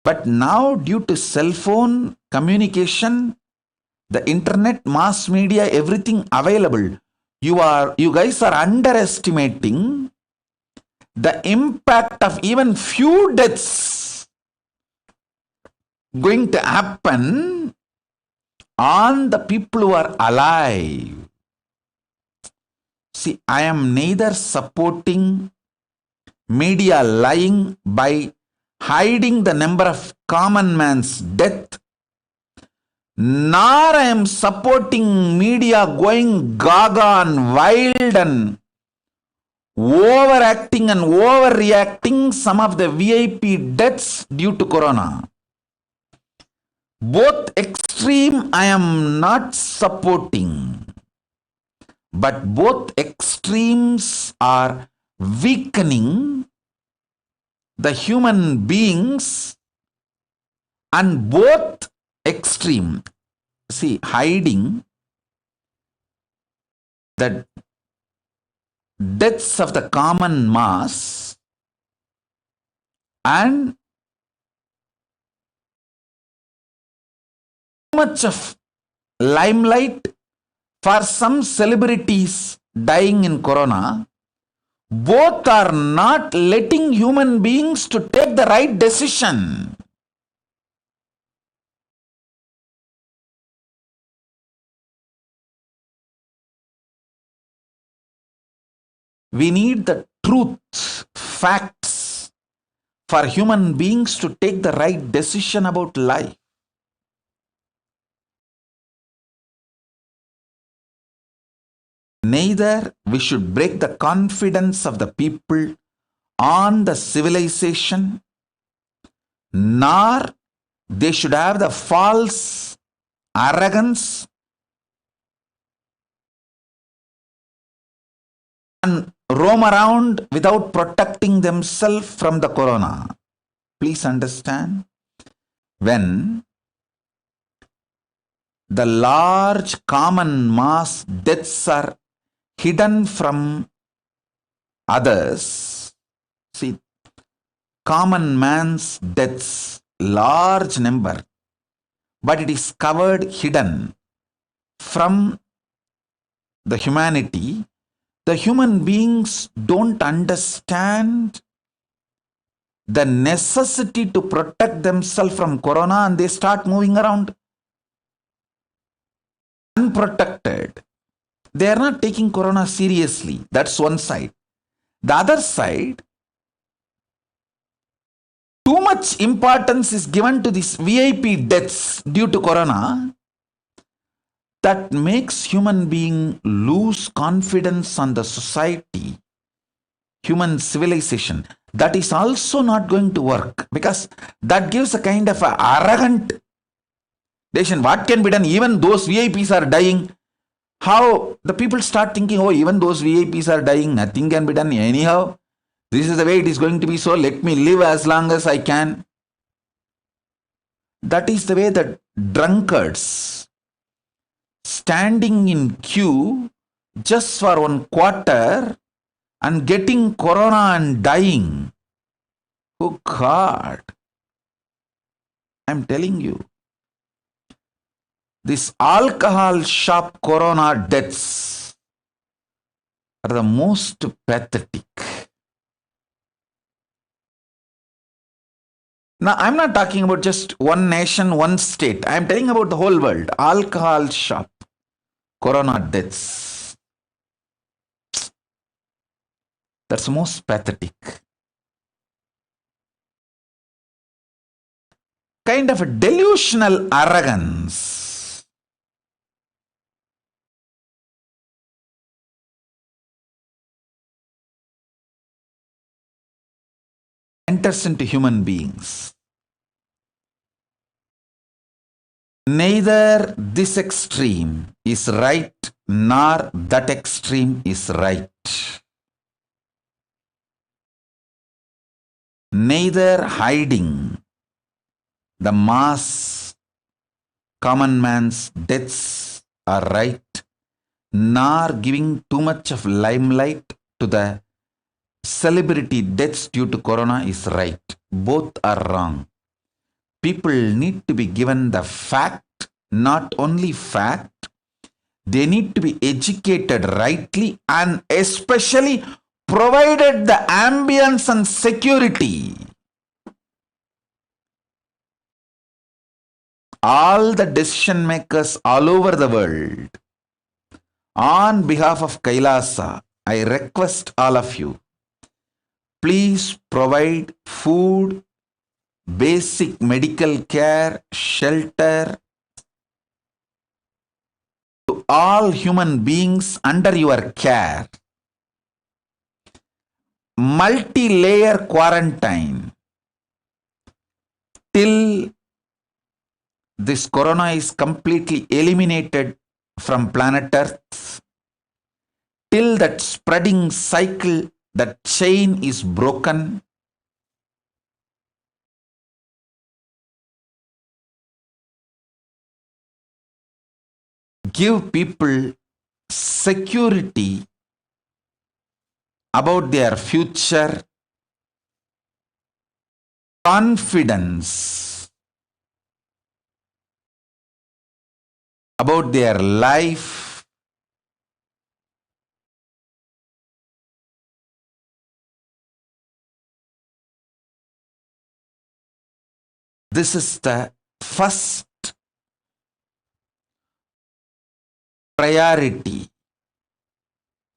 S2: But now, due to cell phone communication, the internet, mass media, everything available, you guys are underestimating the impact of even few deaths going to happen on the people who are alive. See, I am neither supporting media lying by hiding the number of common man's death, nor I am supporting media going gaga and wild and overacting and overreacting some of the VIP deaths due to corona. Both extreme I am not supporting, but both extremes are weakening the human beings and both extreme. See, hiding the deaths of the common mass and much of limelight for some celebrities dying in corona, both are not letting human beings to take the right decision. We need the truth, facts for human beings to take the right decision about life. Neither we should break the confidence of the people on the civilization, nor they should have the false arrogance and roam around without protecting themselves from the corona. Please understand, when the large common mass deaths are hidden from others, see, common man's deaths, large number, but it is covered, hidden from the humanity. The human beings don't understand the necessity to protect themselves from corona, and they start moving around unprotected. They are not taking corona seriously. That's one side. The other side, too much importance is given to these VIP deaths due to corona, that makes human being lose confidence on the society, human civilization. That is also not going to work, because that gives a kind of arrogant decision. What can be done? Even those VIPs are dying. How the people start thinking, oh, even those VIPs are dying, nothing can be done anyhow. This is the way it is going to be, so let me live as long as I can. That is the way that drunkards standing in queue just for 1 quarter and getting corona and dying. Oh God, I'm telling you, this alcohol shop corona deaths are the most pathetic. Now, I'm not talking about just one nation, one state. I'm telling about the whole world. Alcohol shop corona deaths. That's most pathetic. Kind of a delusional arrogance. Enters into human beings. Neither this extreme is right, nor that extreme is right. Neither hiding the mass, common man's deaths are right, nor giving too much of limelight to the celebrity deaths due to corona is right. Both are wrong. People need to be given the fact, not only fact, they need to be educated rightly, and especially provided the ambience and security. All the decision makers all over the world, on behalf of Kailasa, I request all of you, please provide food, basic medical care, shelter to all human beings under your care. Multi-layer quarantine till this corona is completely eliminated from planet Earth, till that spreading cycle, that chain is broken. give people security about their future, confidence about their life, this is the first priority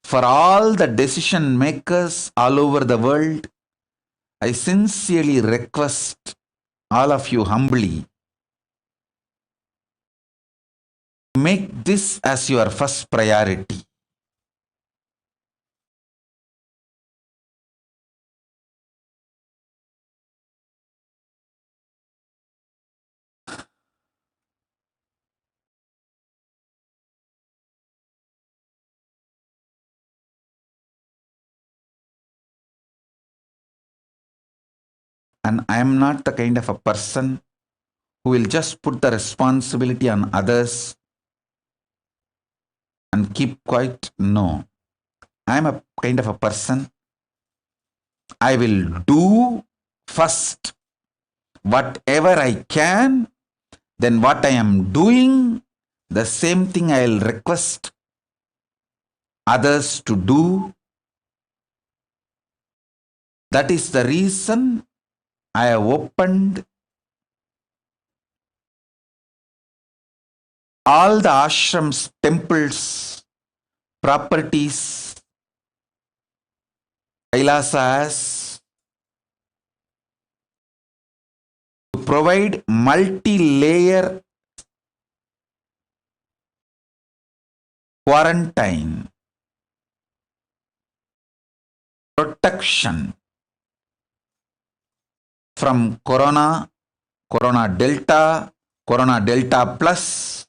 S2: for all the decision makers all over the world. I sincerely request all of you humbly, make this as your first priority. And I am not the kind of a person who will just put the responsibility on others and keep quiet. No. I am a kind of a person, I will do first whatever I can, then what I am doing, the same thing I will request others to do. That is the reason I have opened all the ashrams, temples, properties, Kailasas to provide multi-layer quarantine, protection from Corona, Corona Delta, Corona Delta Plus,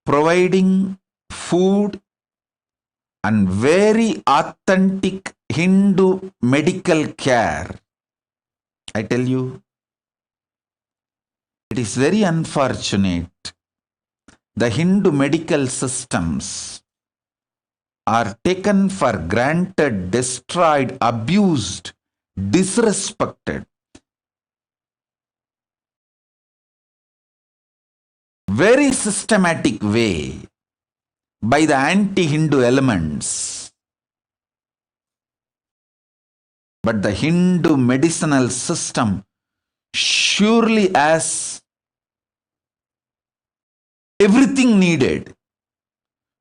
S2: providing food and very authentic Hindu medical care. I tell you, it is very unfortunate. The Hindu medical systems are taken for granted, destroyed, abused, disrespected. Very systematic way by the anti-Hindu elements. But the Hindu medicinal system surely has everything needed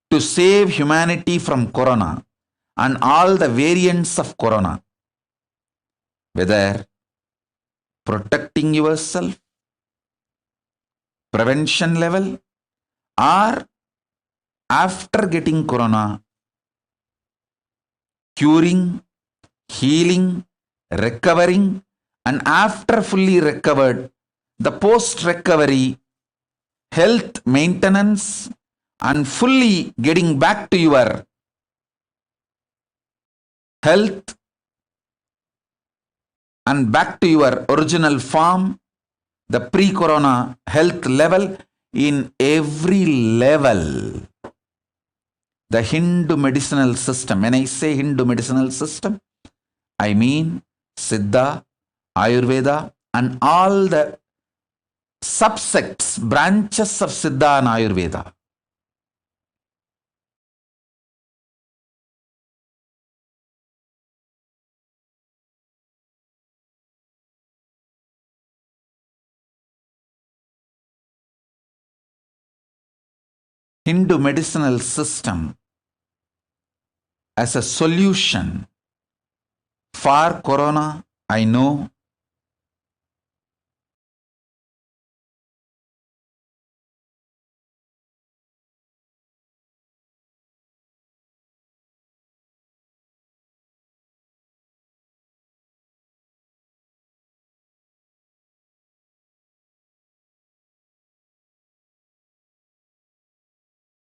S2: to save humanity from Corona and all the variants of Corona. Whether protecting yourself, prevention level, or after getting Corona, curing, healing, recovering, and after fully recovered, the post-recovery health maintenance and fully getting back to your health and back to your original form, the pre-Corona health level, in every level. The Hindu medicinal system, when I say Hindu medicinal system, I mean Siddha, Ayurveda, and all the subsects, branches of Siddha and Ayurveda. Hindu medicinal system as a solution for Corona, I know.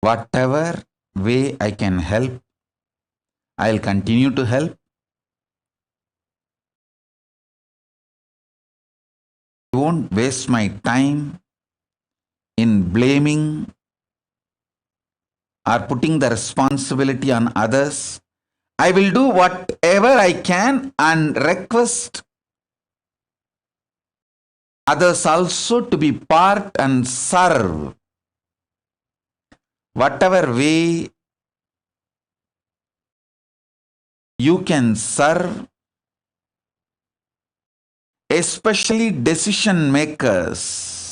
S2: Whatever way I can help, I'll continue to help. I won't waste my time in blaming or putting the responsibility on others. I will do whatever I can and request others also to be part and serve. Whatever way you can serve, especially decision makers.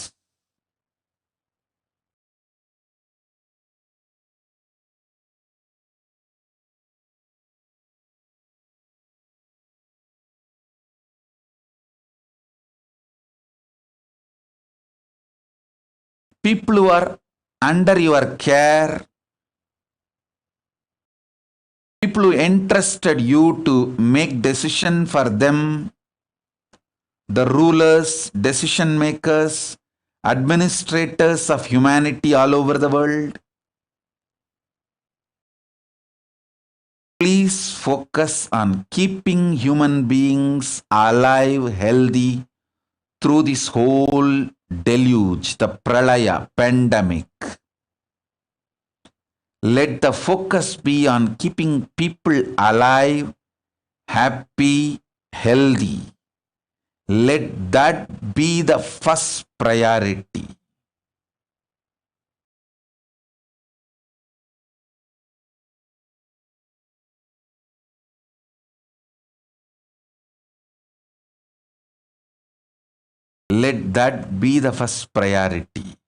S2: People who are under your care, people who entrusted you to make decision for them, the rulers, decision makers, administrators of humanity all over the world. Please focus on keeping human beings alive, healthy through this whole deluge, the pralaya, pandemic. Let the focus be on keeping people alive, happy, healthy. Let that be the first priority. Let that be the first priority.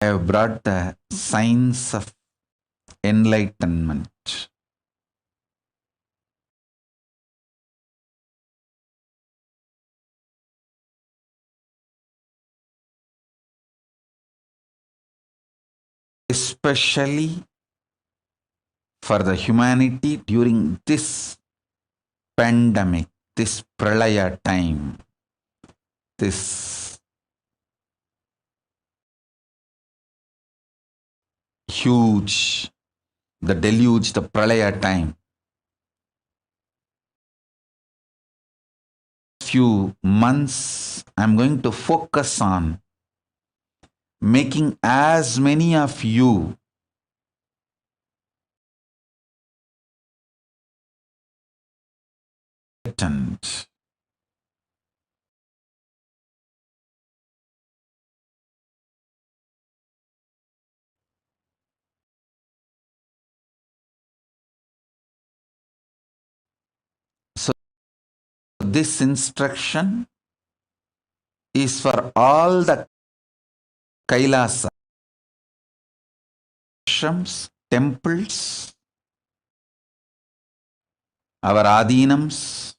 S2: I have brought the signs of enlightenment. Especially for the humanity during this pandemic, this pralaya time, this huge, the deluge, the pralaya time. Few months, I'm going to focus on making as many of you enlightened. So this instruction is for all the Kailasa, ashrams, temples, our adinams,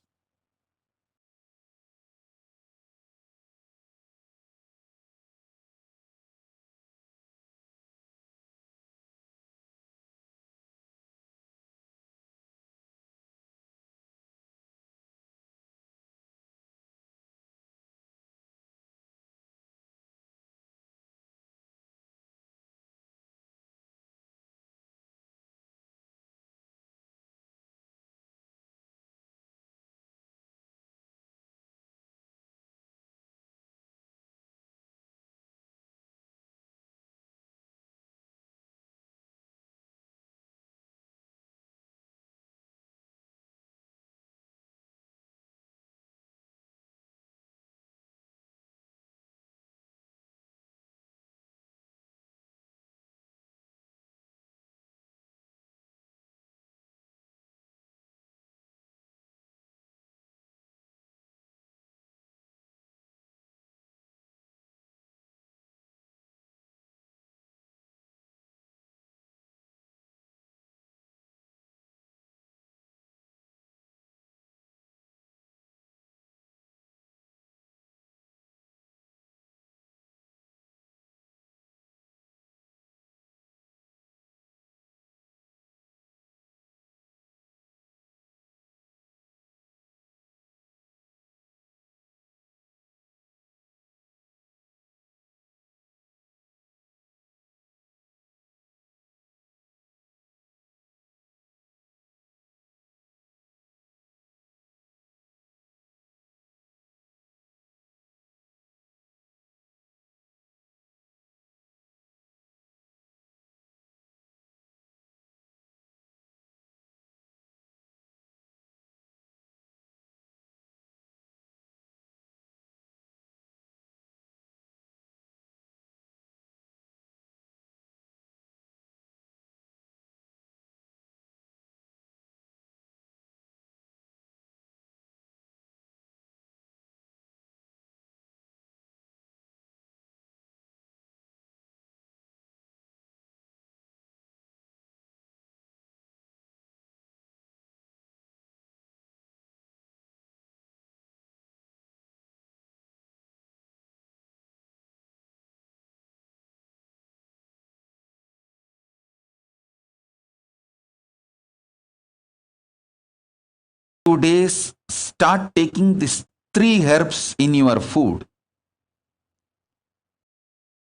S2: days, start taking these 3 herbs in your food.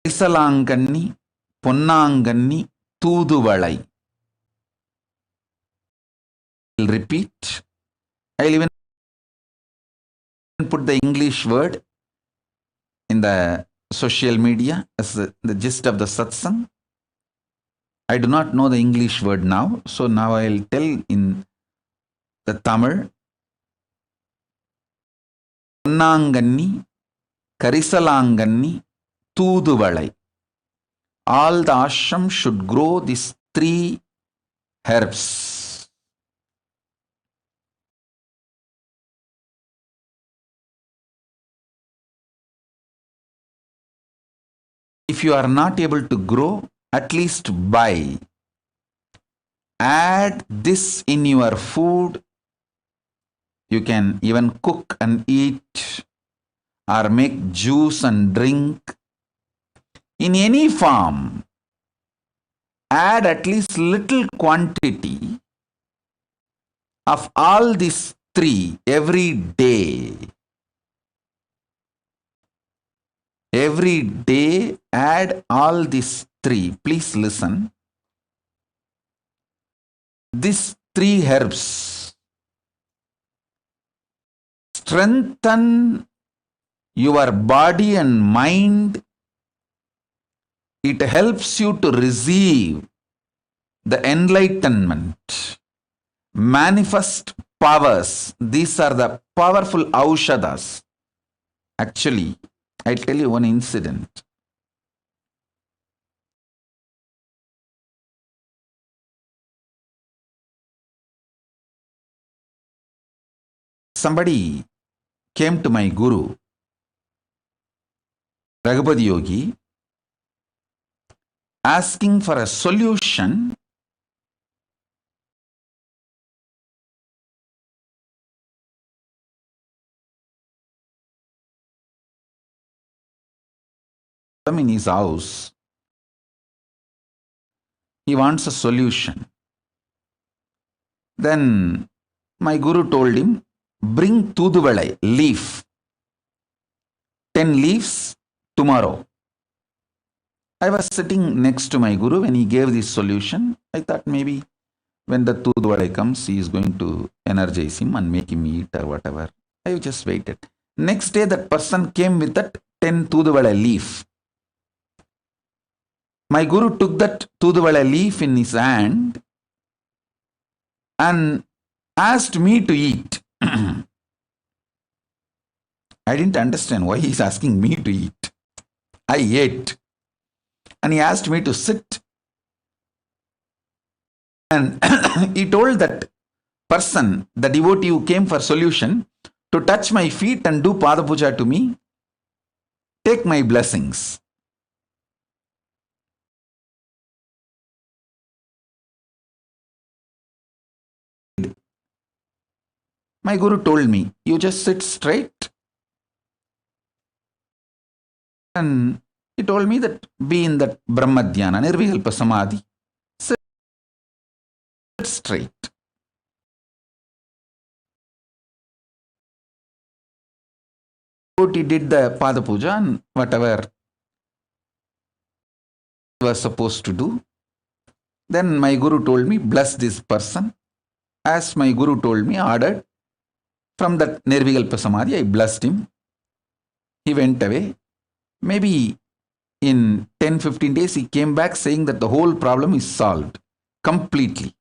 S2: Karisalanganni, Ponnanganni, Thuduvalai. I'll repeat. I'll even put the English word in the social media as the gist of the satsang. I do not know the English word now, so now I'll tell in the Tamil. Ponnanganni, Karisalanganni, Thuduvalai. All the ashram should grow these 3 herbs. If you are not able to grow, at least buy. Add this in your food. You can even cook and eat or make juice and drink. In any form, add at least little quantity of all these 3 every day. Every day, add all these 3. Please listen. These 3 herbs strengthen your body and mind. It helps you to receive the enlightenment, manifest powers. These are the powerful aushadas. Actually, I'll tell you one incident. Somebody came to my guru, Raghupati Yogi, asking for a solution in his house. He wants a solution. Then my guru told him, bring Thuduvalai leaf, 10 leaves tomorrow. I was sitting next to my guru when he gave this solution. I thought maybe when the Thuduvalai comes, he is going to energize him and make him eat or whatever. I just waited. Next day, that person came with that 10 Thuduvalai leaf. My guru took that Thuduvalai leaf in his hand and asked me to eat. I didn't understand why he's asking me to eat. I ate. And he asked me to sit. And he told that person, the devotee who came for solution, to touch my feet and do Pada Puja to me. Take my blessings. My guru told me, you just sit straight. And he told me that be in that Brahma Dhyana, Nirvikalpa Samadhi. Sit straight. He did the Pada Puja and whatever he was supposed to do. Then my guru told me, bless this person. As my guru told me, ordered, from that Nirvikalpa Samadhi, I blessed him. He went away. Maybe in 10-15 days, he came back saying that the whole problem is solved completely.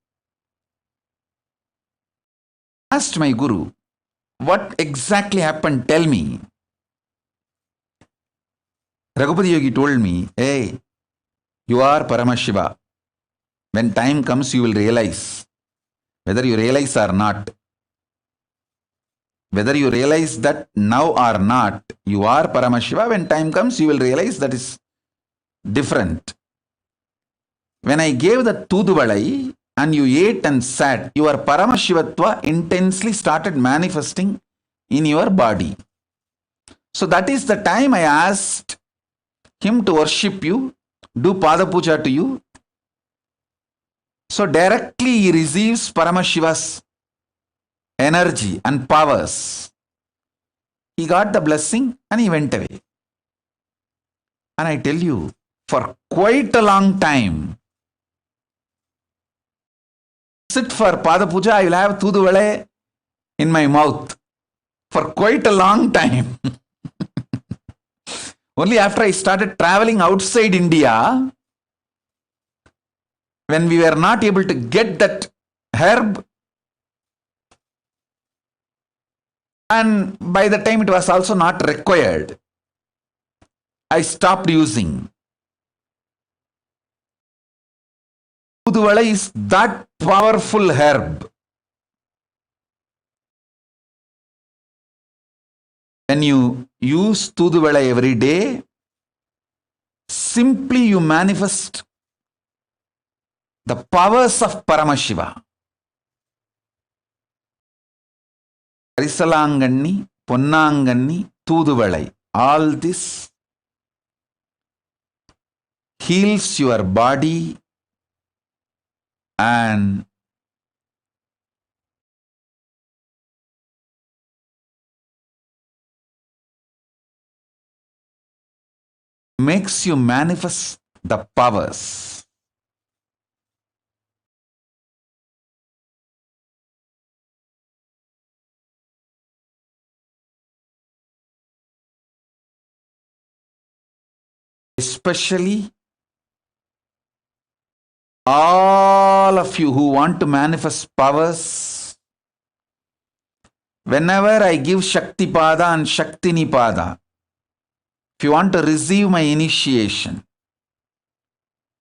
S2: Asked my guru, what exactly happened? Tell me. Raghupati Yogi told me, hey, you are Paramashiva. When time comes, you will realize. Whether you realize or not. Whether you realize that now or not, you are Paramashiva. When time comes, you will realize that is different. When I gave the Thuduvalai and you ate and sat, your Paramashivatva intensely started manifesting in your body. So that is the time I asked him to worship you, do Pada Puja to you. So directly he receives Paramashiva's energy and powers. He got the blessing and he went away. And I tell you, for quite a long time, sit for Pada Puja, I will have Tuduvale in my mouth for quite a long time. Only after I started traveling outside India, when we were not able to get that herb, and by the time it was also not required, I stopped using. Toothuvai is that powerful herb. When you use Toothuvai every day, simply you manifest the powers of Paramashiva. Karisalanganni, Ponnanganni, Toothuvai. All this heals your body and makes you manifest the powers. Especially all of you who want to manifest powers, whenever I give Shakti Pada and Shakti Nipada, if you want to receive my initiation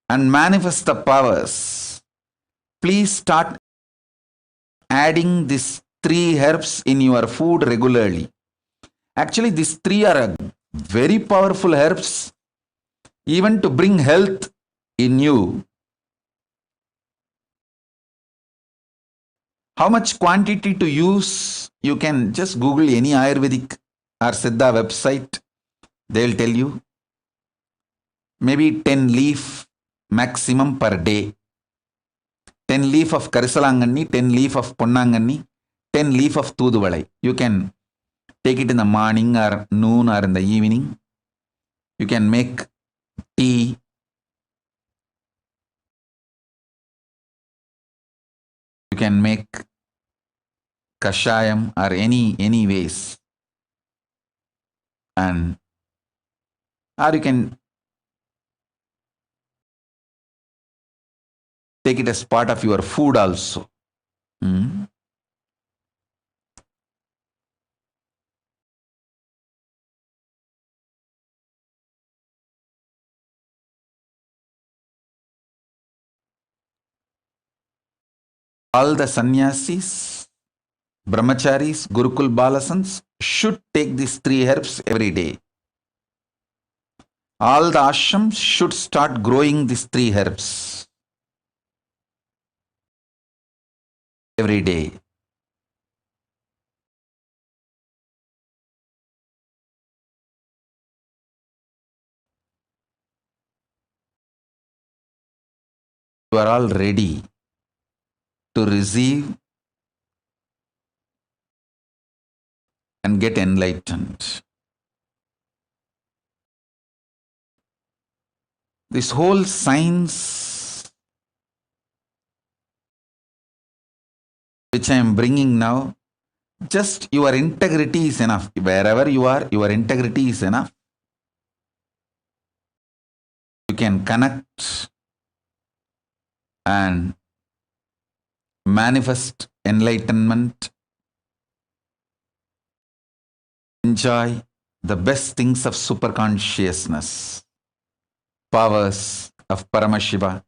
S2: and manifest the powers, please start adding these 3 herbs in your food regularly. Actually, these 3 are very powerful herbs, even to bring health in you. How much quantity to use? You can just Google any Ayurvedic or Siddha website. They'll tell you. Maybe 10 leaf maximum per day. 10 leaf of Karisalanganni, 10 leaf of Ponnanganni, 10 leaf of Toothuvai. You can take it in the morning or noon or in the evening. You can make tea. You can make kashayam or any ways. And or you can take it as part of your food also. All the sannyasis, brahmacharis, Gurukul Balasans should take these 3 herbs every day. All the ashrams should start growing these 3 herbs every day. You are all ready to receive and get enlightened. This whole science which I am bringing now, just your integrity is enough. Wherever you are, your integrity is enough. You can connect and manifest enlightenment. Enjoy the best things of superconsciousness, powers of Paramashiva.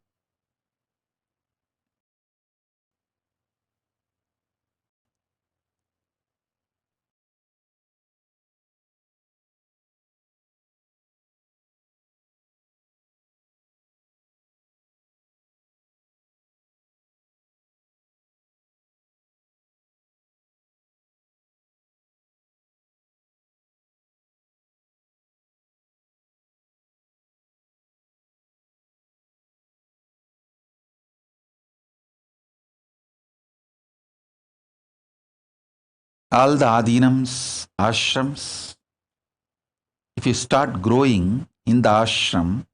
S2: all the adinams, ashrams, if you start growing in the ashram,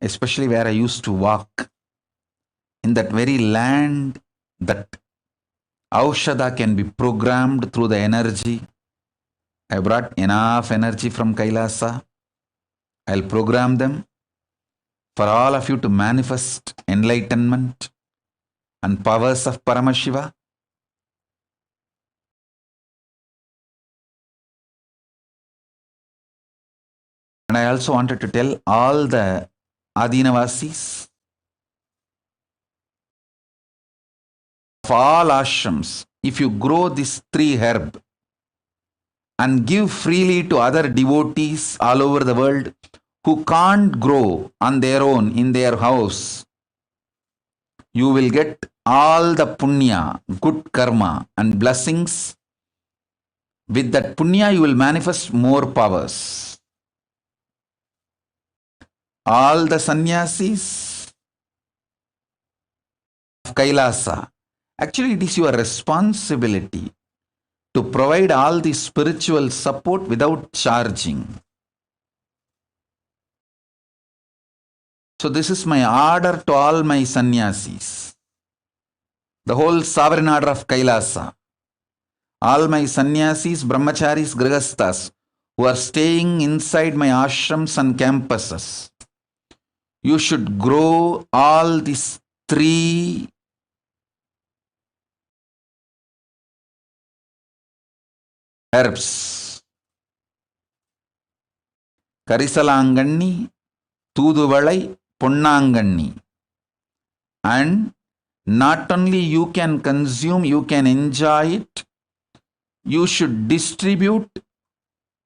S2: especially where I used to walk, in that very land that Aushadha can be programmed through the energy. I brought enough energy from Kailasa. I'll program them for all of you to manifest enlightenment and powers of Paramashiva. And I also wanted to tell all the Adinavasis of all ashrams, if you grow this 3 herb and give freely to other devotees all over the world who can't grow on their own in their house, you will get all the punya, good karma and blessings. With that punya, you will manifest more powers. All the sannyasis of Kailasa, actually it is your responsibility to provide all the spiritual support without charging. So this is my order to all my sannyasis, the whole sovereign order of Kailasa, all my sannyasis, brahmacharis, grihasthas who are staying inside my ashrams and campuses. You should grow all these 3 herbs. Karisalanganni, Tuduvalai, Punnanganni. And not only you can consume, you can enjoy it. You should distribute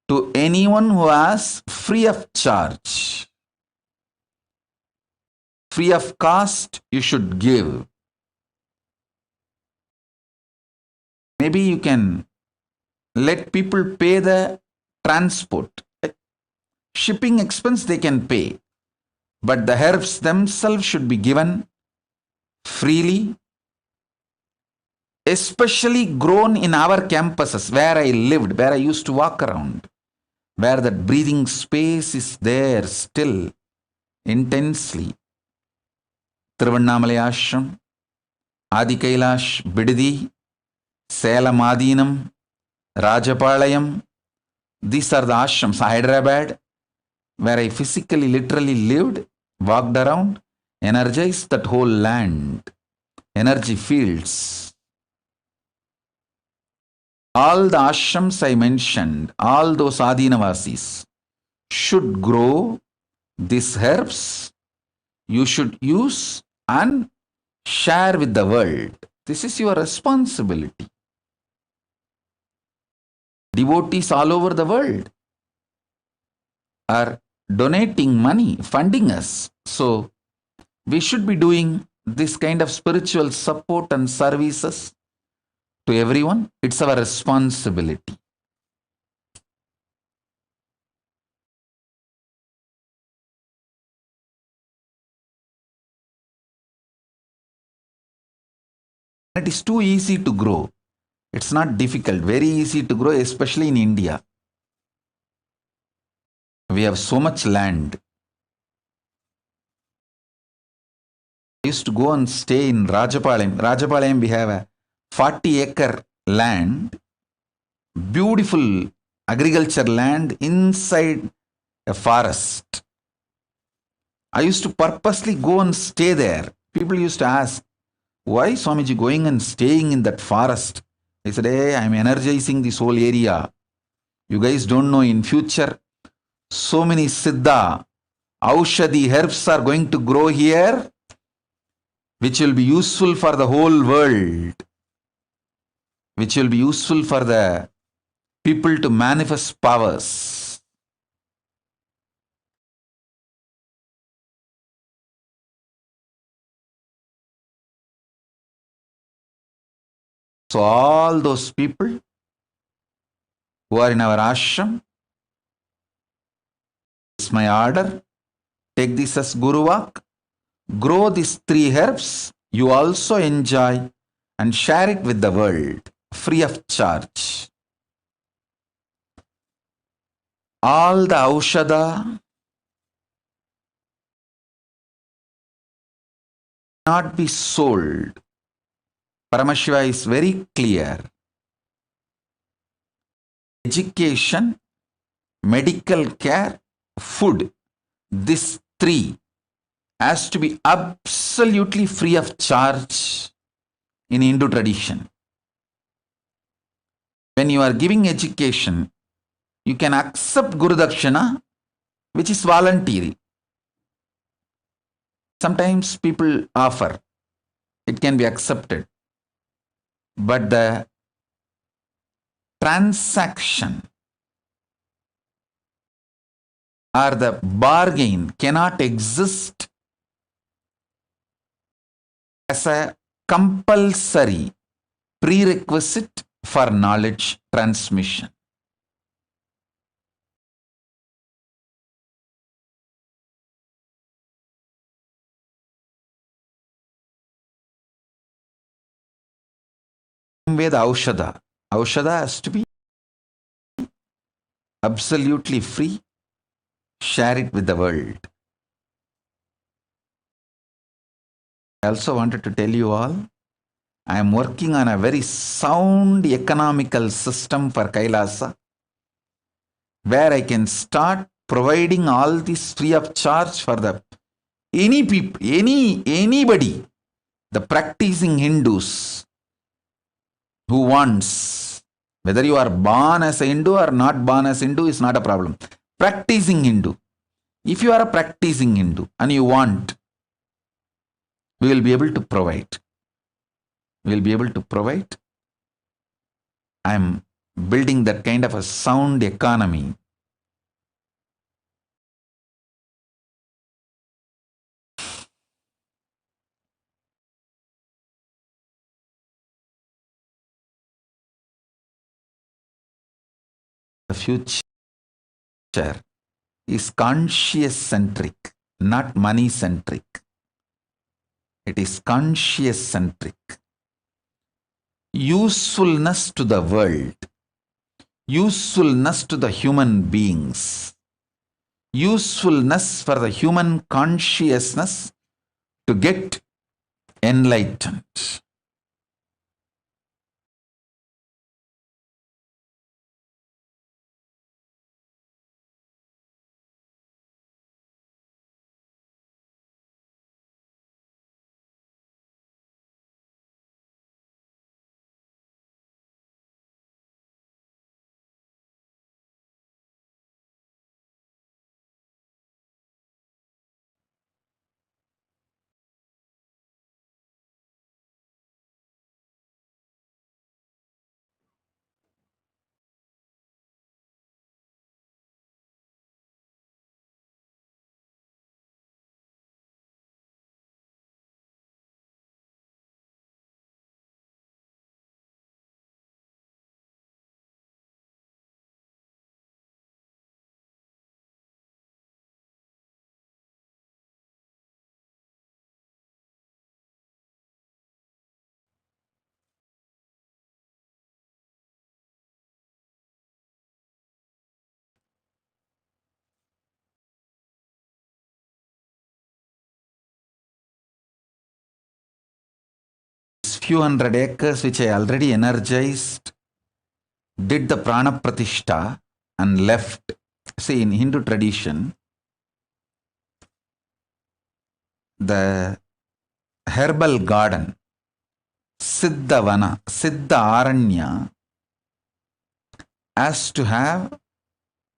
S2: to anyone who has free of charge. Free of cost, you should give. Maybe you can let people pay the transport. Shipping expense they can pay. But the herbs themselves should be given freely, especially grown in our campuses where I lived, where I used to walk around, where that breathing space is there still intensely. Tiruvannamalai Ashram, Adi Kailash, Bididi, Salem Adinam, Rajapalayam. These are the ashrams. Hyderabad, where I physically, literally lived, walked around, energized that whole land, energy fields. All the ashrams I mentioned, all those Adinavasis should grow these herbs. You should use and share with the world. This is your responsibility. Devotees all over the world are donating money, funding us. So we should be doing this kind of spiritual support and services to everyone. It's our responsibility. It is too easy to grow. It's not difficult, very easy to grow, especially in India. We have so much land. I used to go and stay in Rajapalayam. Rajapalayam, we have a 40-acre land, beautiful agriculture land inside a forest. I used to purposely go and stay there. People used to ask, why Swamiji going and staying in that forest? I said, hey, I'm energizing this whole area. You guys don't know, in future, so many Siddha, Aushadhi herbs are going to grow here, which will be useful for the whole world, which will be useful for the people to manifest powers. So all those people who are in our ashram, it's my order, take this as Guruvak, grow these 3 herbs, you also enjoy and share it with the world. free of charge. All the aushadha not be sold. Paramashiva is very clear. Education, medical care, food, these three has to be absolutely free of charge in Hindu tradition. When you are giving education, you can accept Guru Dakshina, which is voluntary. Sometimes people offer, it can be accepted. But the transaction or the bargain cannot exist as a compulsory prerequisite for knowledge transmission. With aushadha. Aushadha has to be absolutely free. Share it with the world. I also wanted to tell you all, I am working on a very sound economical system for Kailasa, where I can start providing all this free of charge for the anybody, the practicing Hindus who wants, whether you are born as a Hindu or not born as Hindu is not a problem. Practicing Hindu. If you are a practicing Hindu and you want, we will be able to provide. We will be able to provide. I am building that kind of a sound economy. The future is conscious centric, not money centric. It is conscious centric. Usefulness to the world, usefulness to the human beings, usefulness for the human consciousness to get enlightened. Few hundred acres which I already energized, did the prana pratishta and left. See, in Hindu tradition, the herbal garden, Siddhavana, Siddha Aranya, has to have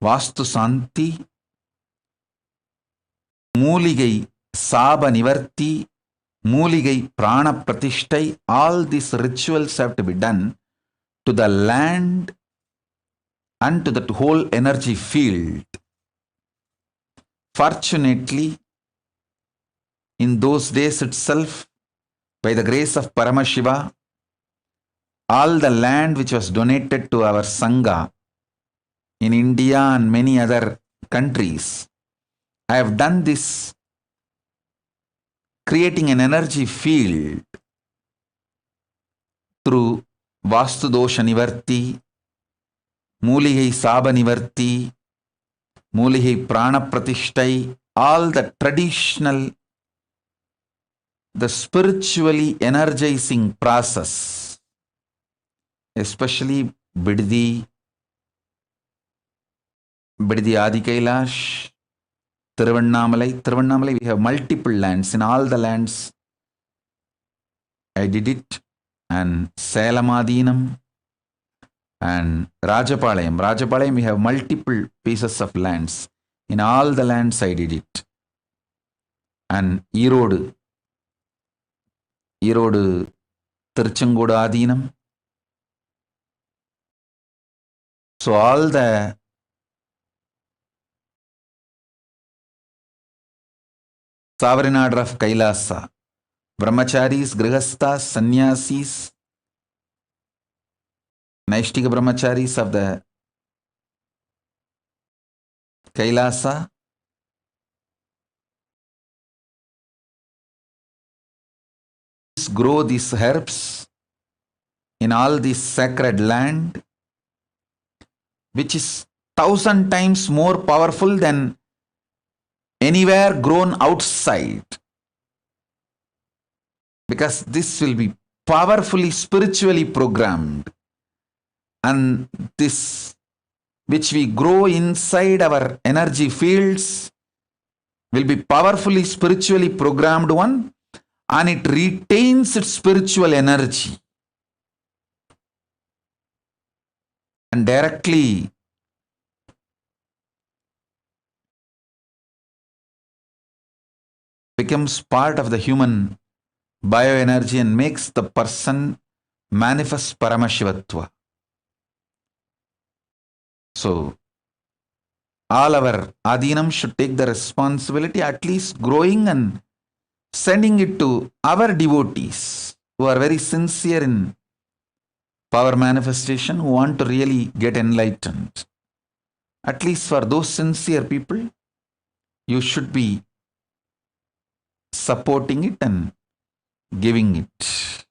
S2: Vastu Santi, Mooligai Saba Nivarti, Mooligai Prana Pratishtai, all these rituals have to be done to the land and to the whole energy field. Fortunately, in those days itself, by the grace of Paramashiva, all the land which was donated to our Sangha in India and many other countries, I have done this, creating an energy field through Vastu Dosha Nivarti, Muligai Saba Nivarti, Muligai Prana Pratishtai, all the traditional, the spiritually energizing process, especially Biddi Adi Kailash, Tiruvannamalai, we have multiple lands. In all the lands, I did it. And Salamadinam and Rajapalayam, we have multiple pieces of lands. In all the lands, I did it. And Erode, Tirchangoda Adinam. So all the sovereign order of Kailasa, Brahmacharis, Grihasthas, Sannyasis, Naishtika Brahmacharis of the Kailasa, grow these herbs in all this sacred land, which is 1,000 times more powerful than anywhere grown outside. Because this will be powerfully spiritually programmed. And this, which we grow inside our energy fields, will be powerfully spiritually programmed one, and it retains its spiritual energy. And directly becomes part of the human bioenergy and makes the person manifest Paramashivatva. So, all our Adinam should take the responsibility, at least growing and sending it to our devotees who are very sincere in power manifestation, who want to really get enlightened. At least for those sincere people, you should be supporting it and giving it.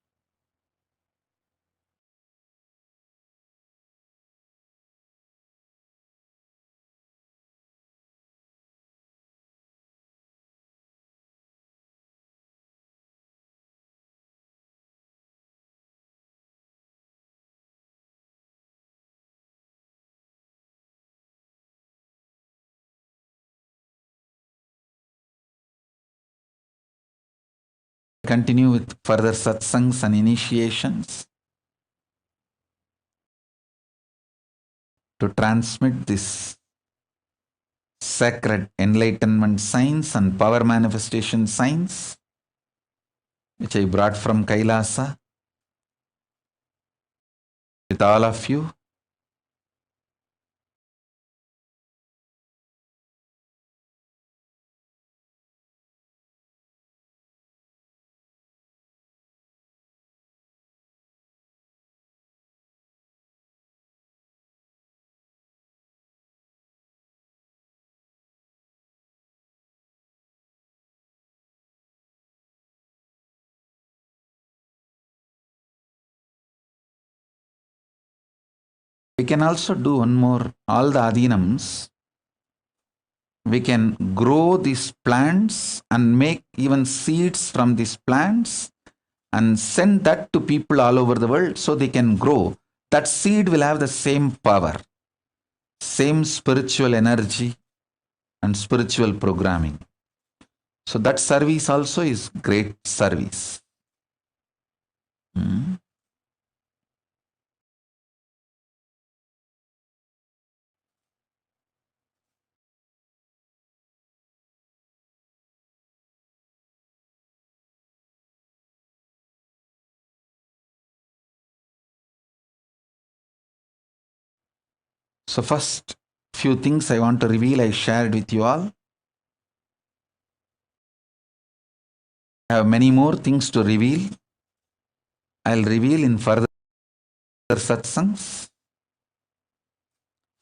S2: Continue with further satsangs and initiations to transmit this sacred enlightenment science and power manifestation science, which I brought from Kailasa, with all of you. We can also do one more, all the Adinams. We can grow these plants and make even seeds from these plants and send that to people all over the world so they can grow. That seed will have the same power, same spiritual energy and spiritual programming. So that service also is great service. So first few things I want to reveal, I shared with you all. I have many more things to reveal. I'll reveal in further satsangs.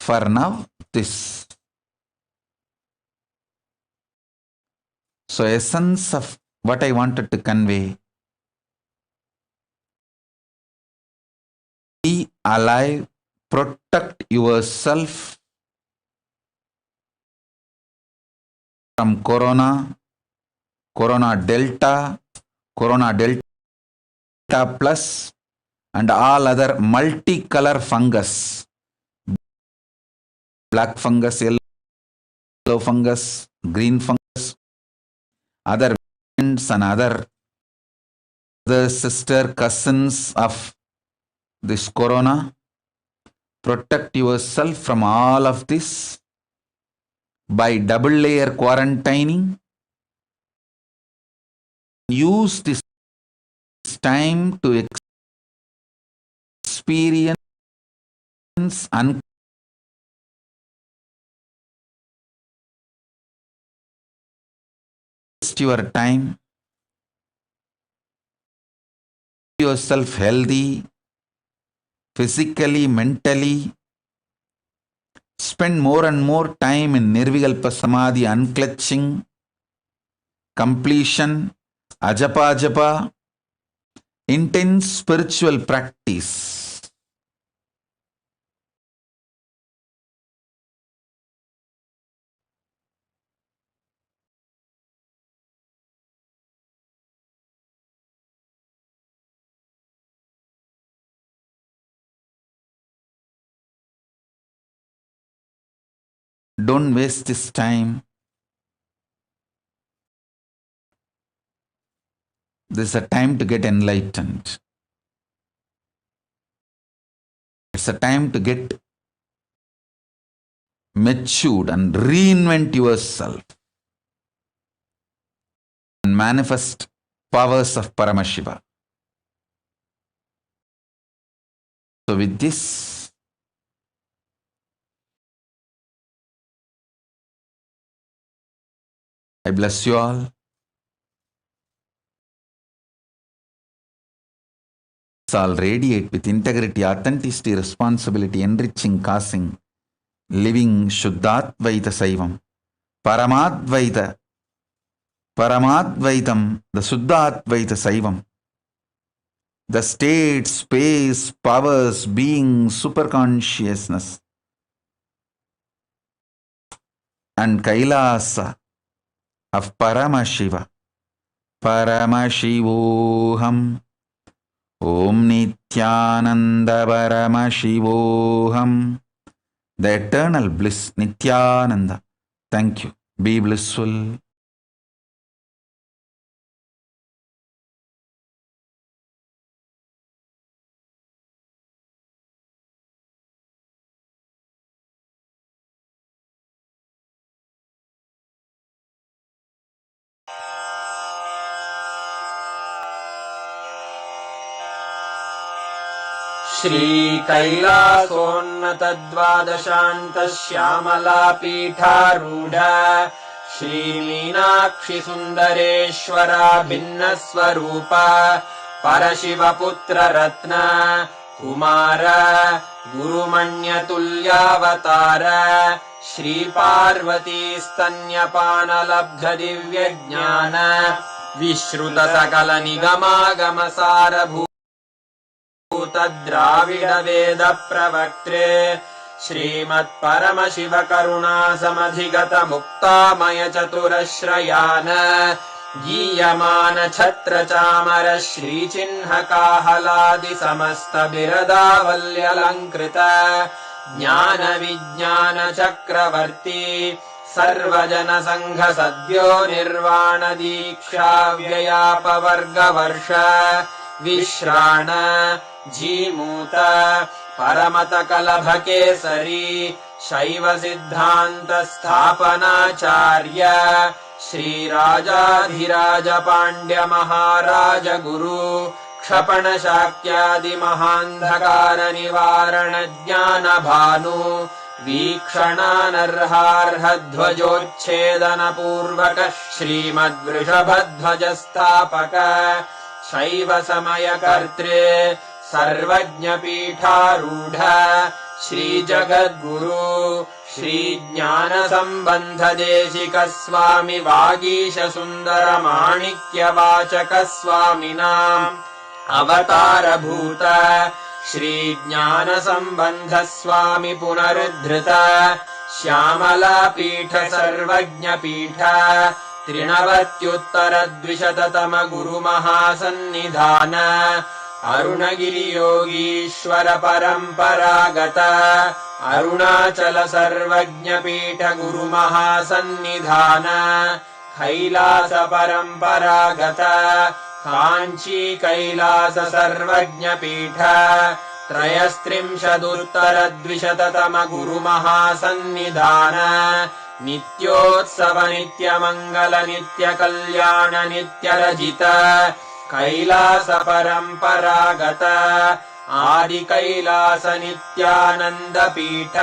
S2: For now, this. So essence of what I wanted to convey Be alive, protect yourself from Corona, Corona Delta Plus, and all other multicolor fungus, black fungus, yellow fungus, green fungus, other variants and other sister cousins of this corona. Protect yourself from all of this by double layer quarantining. Use this time to experience and your time. Yourself healthy, physically, mentally. Spend more and more time in Nirvikalpa Samadhi, unclutching, completion, ajapa, intense spiritual practice. Don't waste this time. This is a time to get enlightened. It's a time to get matured and reinvent yourself and manifest powers of Paramashiva. So with this, I bless you all. All radiate with integrity, authenticity, responsibility, enriching, causing, living Shuddhatvaita Saivam, Paramadvaita, Paramadvaitam, the Shuddhatvaita Saivam, the state, space, powers, being, superconsciousness, and Kailasa of Paramashiva, Paramashivoham, Om Nithyananda Paramashivoham, the eternal bliss, Nithyananda. Thank you. Be blissful.
S3: श्रीकैलासोन्नतद्वादशान्तश्यामलापीठारूढ श्रीमीनाक्षिसुन्दरेश्वरा भिन्नस्वरूप परशिवपुत्ररत्न Kumar गुरुमण्यतुल्यावतार श्रीपार्वतीस्तन्यपानलब्धदिव्यज्ञान विश्रुतसकलनिगमागमसारभूत Dravid वेद प्रवक्त्रे श्रीमत्परमशिव करुणा समधिगत मुक्तामय चतुरश्रयान गीयमान छत्र चामर श्रीचिह्न काहलादि समस्त बिरदावल्यलङ्कृत ज्ञान विज्ञान चक्रवर्ती सर्वजन संघ सद्यो निर्वाण दीक्षा व्ययापवर्गवर्ष विश्राण जीमूत परमत कलभ केसरी शैव सिद्धांत स्थापनाचार्य श्रीराजाधिराज पांड्य महाराज गुरु क्षपण शाक्यादि महांधकार निवारण ज्ञान भानु वीक्षणानर्हार्ह ध्वजोच्छेदन पूर्वक श्रीमद्वृषभध्वज स्थापक शैव समय कर्त्रे सर्वज्ञ पीठारूढ़ श्री जगद्गुरु श्री ज्ञान संबंध देशिक स्वामी वागीश सुंदर माणिक्य वाचक स्वामिनां अवतार भूत श्रीज्ञानसम्बन्धस्वामि पुनरुद्धृत श्यामलापीठ सर्वज्ञपीठ त्रिनवत्युत्तरद्विशततम गुरुमहासन्निधान अरुणगिरियोगीश्वर परम्परागत अरुणाचल सर्वज्ञपीठ गुरुमहासन्निधान कैलास परम्परागत काञ्ची कैलास सर्वज्ञपीठ त्रयस्त्रिंशदुत्तरद्विशततम गुरुमहासन्निधान नित्योत्सव नित्यमङ्गल नित्यकल्याण नित्यरजित कैलास परम्परागत आदिकैलास नित्यानन्दपीठ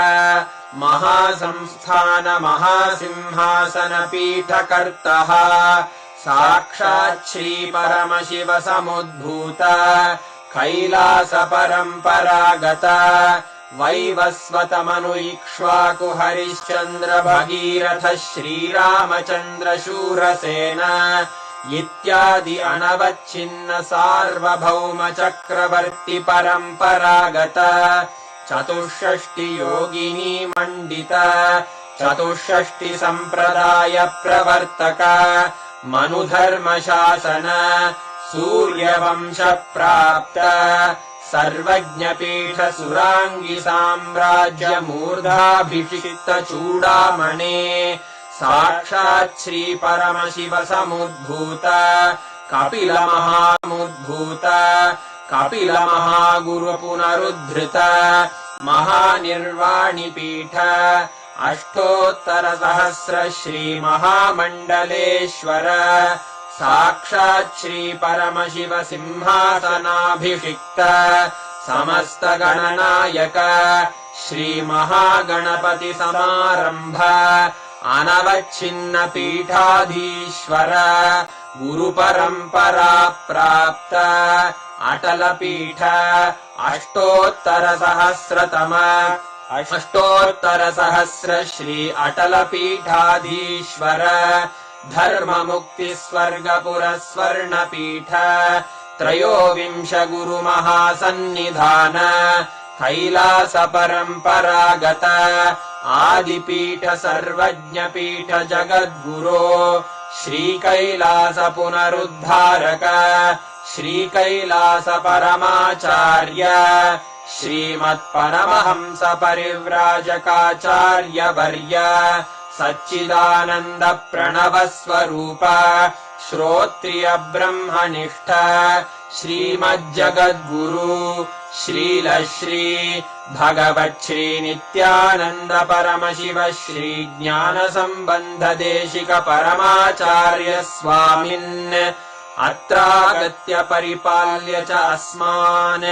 S3: महासंस्थान महासिंहासन पीठकर्तः साक्षात् श्री परमशिव समुद्भूत कैलास परम्परागत वैवस्वत मनु इक्ष्वाकु हरिश्चन्द्र भगीरथ श्रीरामचन्द्र शूरसेन इत्यादि अनवच्छिन्न सार्वभौम चक्रवर्ति परम्परागत चतुष्षष्टि योगिनी मण्डित चतुष्षष्टि सम्प्रदाय प्रवर्तक मनुधर्म शासन सूर्यवंश प्राप्त सर्वज्ञपीठ सुराङ्गी साम्राज्य मूर्धाभिषिक्त चूडामणे साक्षात् श्री परमशिव समुद्भूत कपिल महामुद्भूत कपिल महागुरु पुनरुद्धृत महानिर्वाणि पीठ अष्टोत्तर सहस्र श्री महामण्डलेश्वर साक्षात् श्री परमशिव सिंहासनाभिषिक्त समस्त गणनायक श्री महागणपति समारंभ अनवच्छिन्न पीठाधीश्वर गुरु परंपरा प्राप्त अटल पीठ अष्टोत्तर सहस्र श्री अटल पीठाधीश्वर धर्म मुक्ति स्वर्गपुर स्वर्ण पीठ त्रयोविंश गुरु महासन्निधान कैलास परम्परागत आदिपीठ सर्वज्ञपीठ जगद्गुरो श्री कैलास पुनरुद्धारक श्री कैलास परमाचार्य श्रीमत्परमहंस परिव्राजकाचार्य वर्य सच्चिदानन्द प्रणव स्वरूप श्रोत्रिय ब्रह्मनिष्ठ श्रीमज्जगद्गुरु श्रील श्री भगवत् श्री नित्यानंद परमशिव श्री ज्ञान संबंध देशिक परमाचार्य स्वामिन् अत्रागत्य परिपाल्य च अस्मान्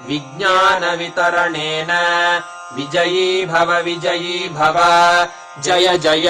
S3: विज्ञान वितरणेन विजयी भव जय जय।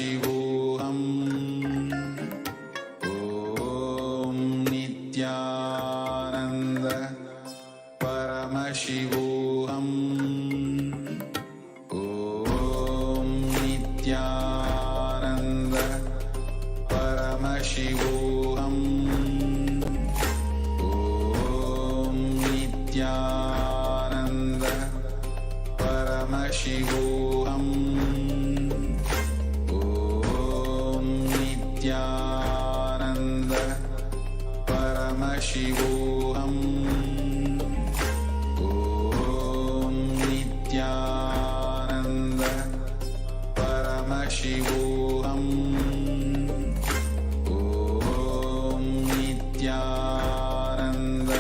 S4: परमशिवोऽहम् ॐ नित्यानन्द परमशिवोऽहम् ॐ नित्यानन्द परमशिवोऽहम् ॐ नित्यानन्द परमशिवोऽहम् नित्यानन्द परमशिवोऽहम् ॐ नित्यानन्द परमशिवोऽहम् ॐ नित्यानन्द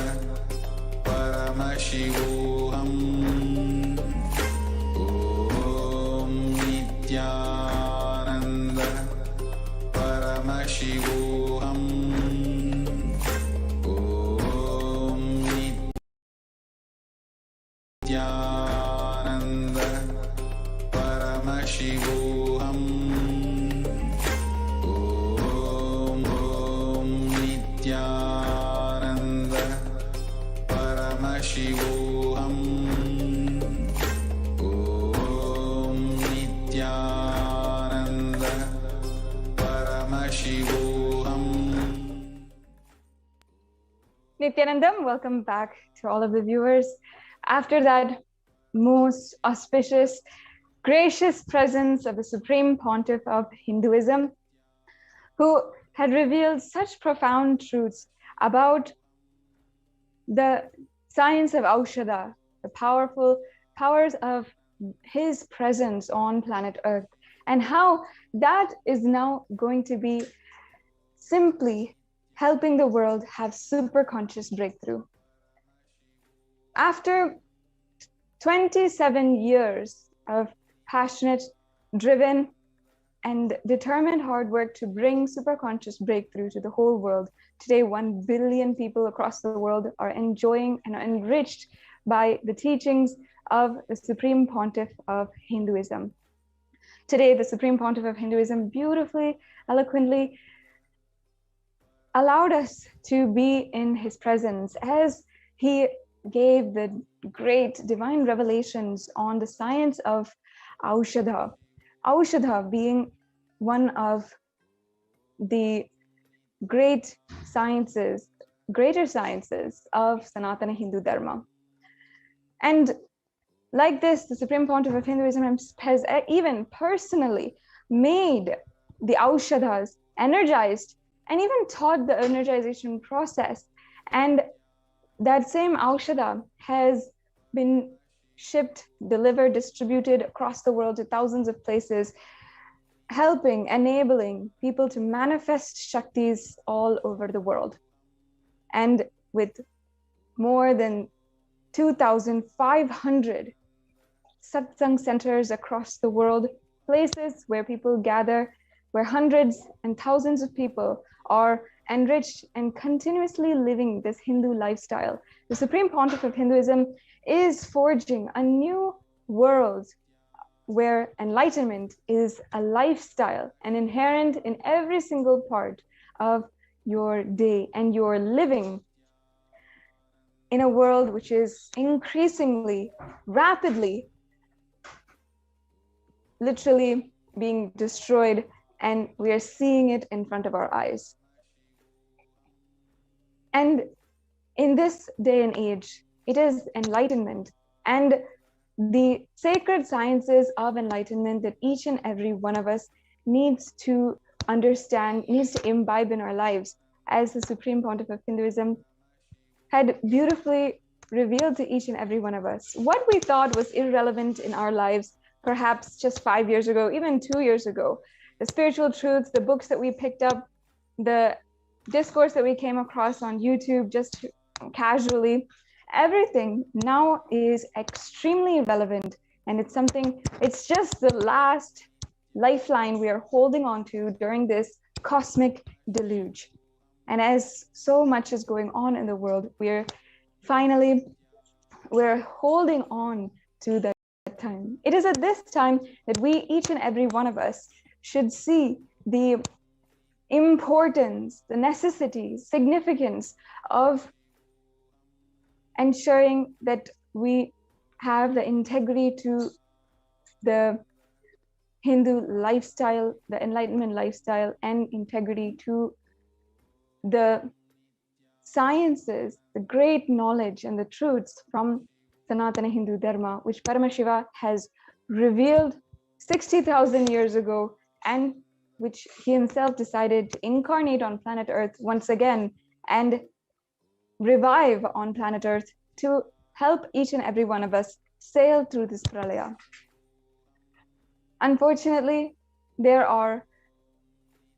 S4: परमशिवोऽहम् ॐ नित्यानन्द परमशिवोऽहम् ॐ नित्यानन्द परमशिवोऽहम्.
S5: Nithyanandam, welcome back to all of the viewers. After that most auspicious, gracious presence of the Supreme Pontiff of Hinduism, who had revealed such profound truths about the science of Aushadha, the powerful powers of his presence on planet Earth, and how that is now going to be simply helping the world have super conscious breakthrough. After 27 years of passionate, driven, and determined hard work to bring superconscious breakthrough to the whole world, today 1 billion people across the world are enjoying and are enriched by the teachings of the Supreme Pontiff of Hinduism. Today, the Supreme Pontiff of Hinduism beautifully, eloquently allowed us to be in his presence as he gave the great divine revelations on the science of Aushadha. Aushadha being one of the great sciences, greater sciences of Sanatana Hindu Dharma. And like this, the Supreme Pontiff of Hinduism has even personally made the Aushadhas, energized, and even taught the energization process. And that same Aushadha has been shipped, delivered, distributed across the world to thousands of places, helping, enabling people to manifest Shaktis all over the world. And with more than 2,500 Satsangh centers across the world, places where people gather, where hundreds and thousands of people are enriched and continuously living this Hindu lifestyle. The Supreme Pontiff of Hinduism is forging a new world where enlightenment is a lifestyle and inherent in every single part of your day, and you're living in a world which is increasingly, rapidly, literally being destroyed, and we are seeing it in front of our eyes. And in this day and age, it is enlightenment and the sacred sciences of enlightenment that each and every one of us needs to understand, needs to imbibe in our lives, as the Supreme Pontiff of Hinduism had beautifully revealed to each and every one of us. What we thought was irrelevant in our lives, perhaps just 5 years ago, even 2 years ago, the spiritual truths, the books that we picked up, the discourse that we came across on YouTube just casually, everything now is extremely relevant. And it's something, it's just the last lifeline we are holding on to during this cosmic deluge. And as so much is going on in the world, we're holding on to that time. It is at this time that we, each and every one of us, should see the importance, the necessity, significance of ensuring that we have the integrity to the Hindu lifestyle, the enlightenment lifestyle, and integrity to the sciences, the great knowledge and the truths from Sanatana Hindu Dharma, which Paramashiva has revealed 60,000 years ago, and which he himself decided to incarnate on planet Earth once again and revive on planet Earth to help each and every one of us sail through this pralaya. Unfortunately, there are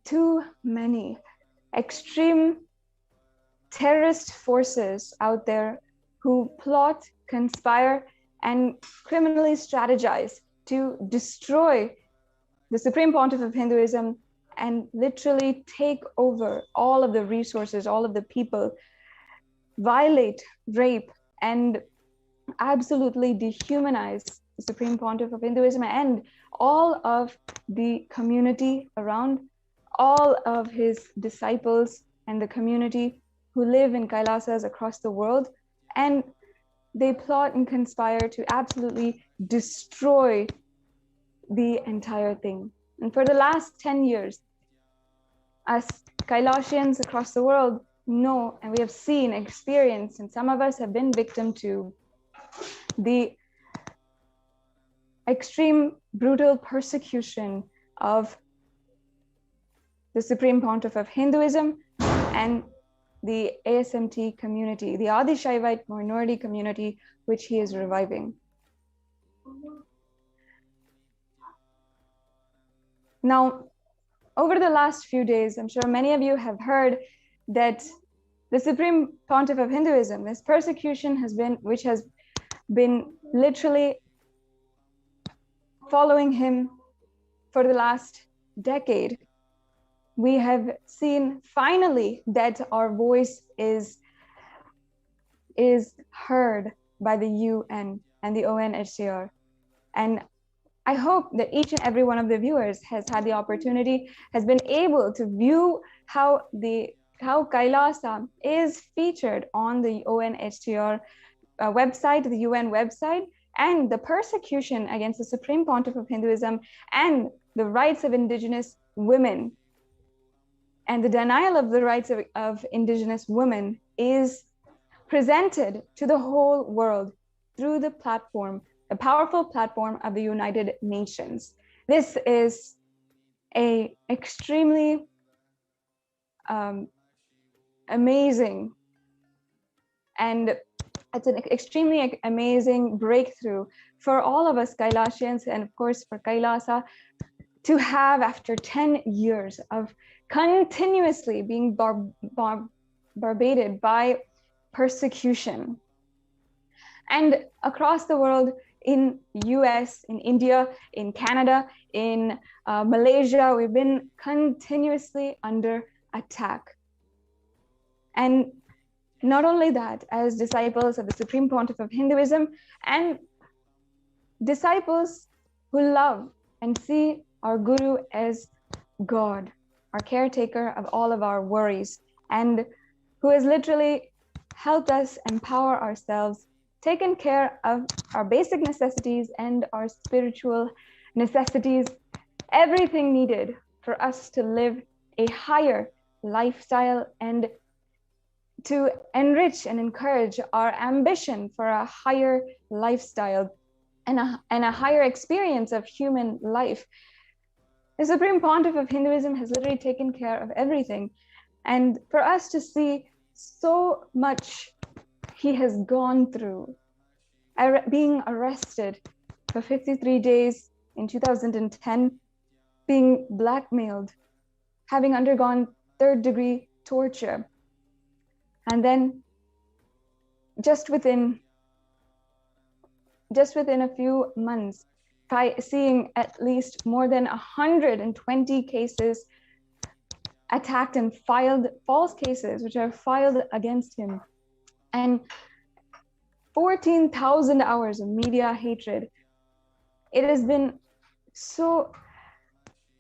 S5: too many extreme terrorist forces out there who plot, conspire, and criminally strategize to destroy the Supreme Pontiff of Hinduism and literally take over all of the resources, all of the people, violate, rape, and absolutely dehumanize the Supreme Pontiff of Hinduism, and all of the community around, all of his disciples and the community who live in Kailasas across the world. And they plot and conspire to absolutely destroy the entire thing. And for the last 10 years, us Kailasians across the world know, and we have seen, experienced, and some of us have been victim to the extreme brutal persecution of the Supreme Pontiff of Hinduism and the ASMT community, the Adi Shaivite minority community, which he is reviving. Now, over the last few days, I'm sure many of you have heard that the Supreme Pontiff of Hinduism, this persecution which has been literally following him for the last decade. We have seen finally that our voice is heard by the UN and the ONHCR. And I hope that each and every one of the viewers has had the opportunity, has been able to view how Kailasa is featured on the ONHCR website, the UN website, and the persecution against the Supreme Pontiff of Hinduism and the rights of indigenous women and the denial of the rights of indigenous women is presented to the whole world through the platform, the powerful platform of the United Nations. This is an extremely amazing, and it's an extremely amazing breakthrough for all of us Kailasians, and of course for Kailasa, to have, after 10 years of continuously being barbated by persecution. And across the world, in US, in India, in Canada, in Malaysia, we've been continuously under attack. And not only that, as disciples of the Supreme Pontiff of Hinduism and disciples who love and see our Guru as God, our caretaker of all of our worries, and who has literally helped us empower ourselves, taken care of our basic necessities and our spiritual necessities, everything needed for us to live a higher lifestyle and to enrich and encourage our ambition for a higher lifestyle and a higher experience of human life. The Supreme Pontiff of Hinduism has literally taken care of everything. And for us to see so much he has gone through, being arrested for 53 days in 2010, being blackmailed, having undergone third-degree torture, and then just within a few months, seeing at least more than 120 cases attacked and filed, false cases which are filed against him, and 14,000 hours of media hatred. It has been so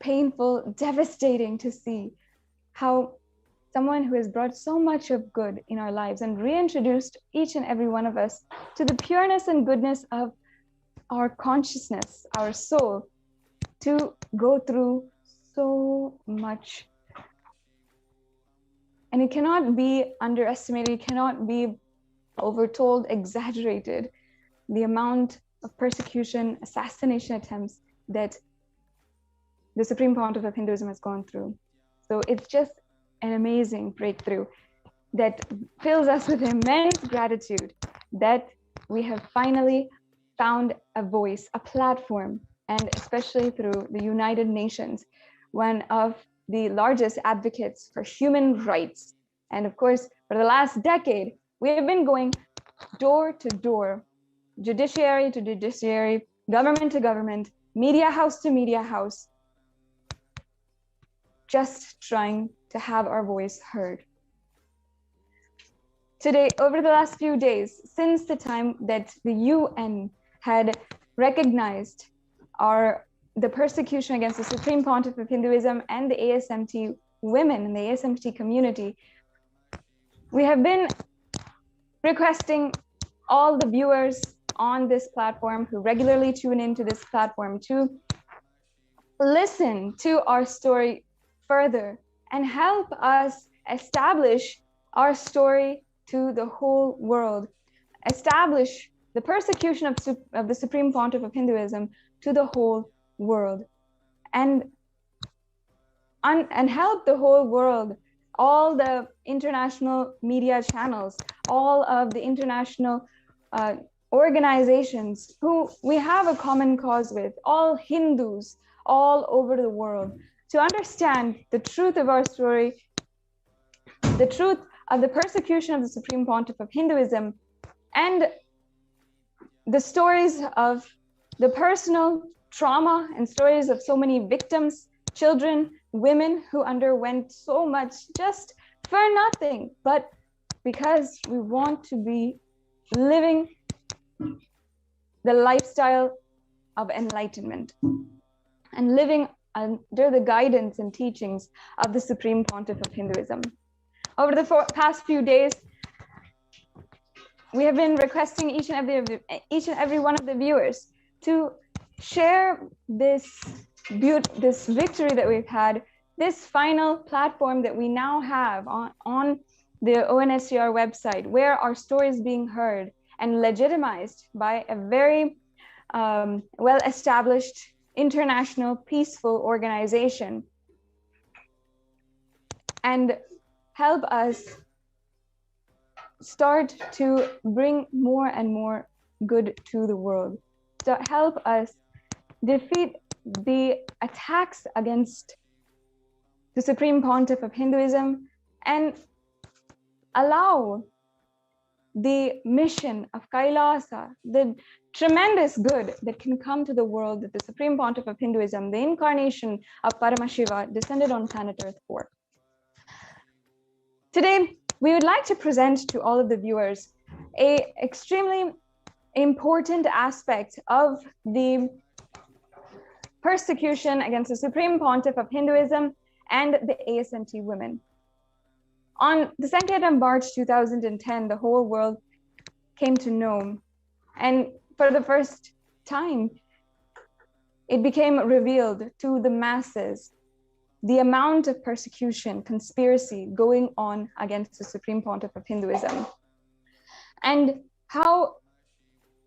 S5: painful, devastating to see how someone who has brought so much of good in our lives and reintroduced each and every one of us to the pureness and goodness of our consciousness, our soul, to go through so much. And it cannot be underestimated, it cannot be overtold, exaggerated, the amount of persecution, assassination attempts that the Supreme Pontiff of Hinduism has gone through. So it's just an amazing breakthrough that fills us with immense gratitude that we have finally found a voice, a platform, and especially through the United Nations, one of the largest advocates for human rights. And of course, for the last decade, we have been going door to door, judiciary to judiciary, government to government, media house to media house, just trying to have our voice heard. Today, over the last few days, since the time that the UN had recognized the persecution against the Supreme Pontiff of Hinduism and the ASMT women in the ASMT community, we have been requesting all the viewers on this platform who regularly tune into this platform to listen to our story further and help us establish our story to the whole world, establish the persecution of the Supreme Pontiff of Hinduism to the whole world, and help the whole world, all the international media channels, all of the international organizations who we have a common cause with, all Hindus all over the world, to understand the truth of our story, the truth of the persecution of the Supreme Pontiff of Hinduism, and the stories of the personal trauma and stories of so many victims, children, women who underwent so much just for nothing, but because we want to be living the lifestyle of enlightenment and living under the guidance and teachings of the Supreme Pontiff of Hinduism. Over the past few days, we have been requesting each and every one of the viewers to share this victory that we've had, this final platform that we now have on the ONSCR website, where our story is being heard and legitimized by a very well-established international peaceful organization, and help us start to bring more and more good to the world, to help us defeat the attacks against the Supreme Pontiff of Hinduism, and allow the mission of Kailasa, the tremendous good that can come to the world that the Supreme Pontiff of Hinduism, the incarnation of Paramashiva, descended on planet Earth for. Today, we would like to present to all of the viewers an extremely important aspect of the persecution against the Supreme Pontiff of Hinduism and the ASMT women. On the 2nd of March 2010, the whole world came to know, and for the first time, it became revealed to the masses the amount of persecution, conspiracy going on against the Supreme Pontiff of Hinduism, and how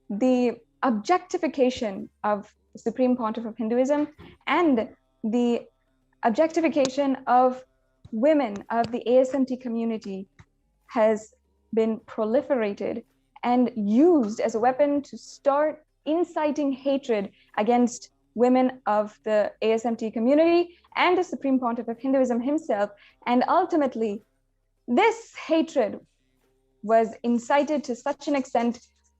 S5: the objectification of the Supreme Pontiff of Hinduism and the objectification of women of the ASMT community has been proliferated and used as a weapon to start inciting hatred against women of the ASMT community and the Supreme Pontiff of Hinduism himself. And ultimately, this hatred was incited to such an extent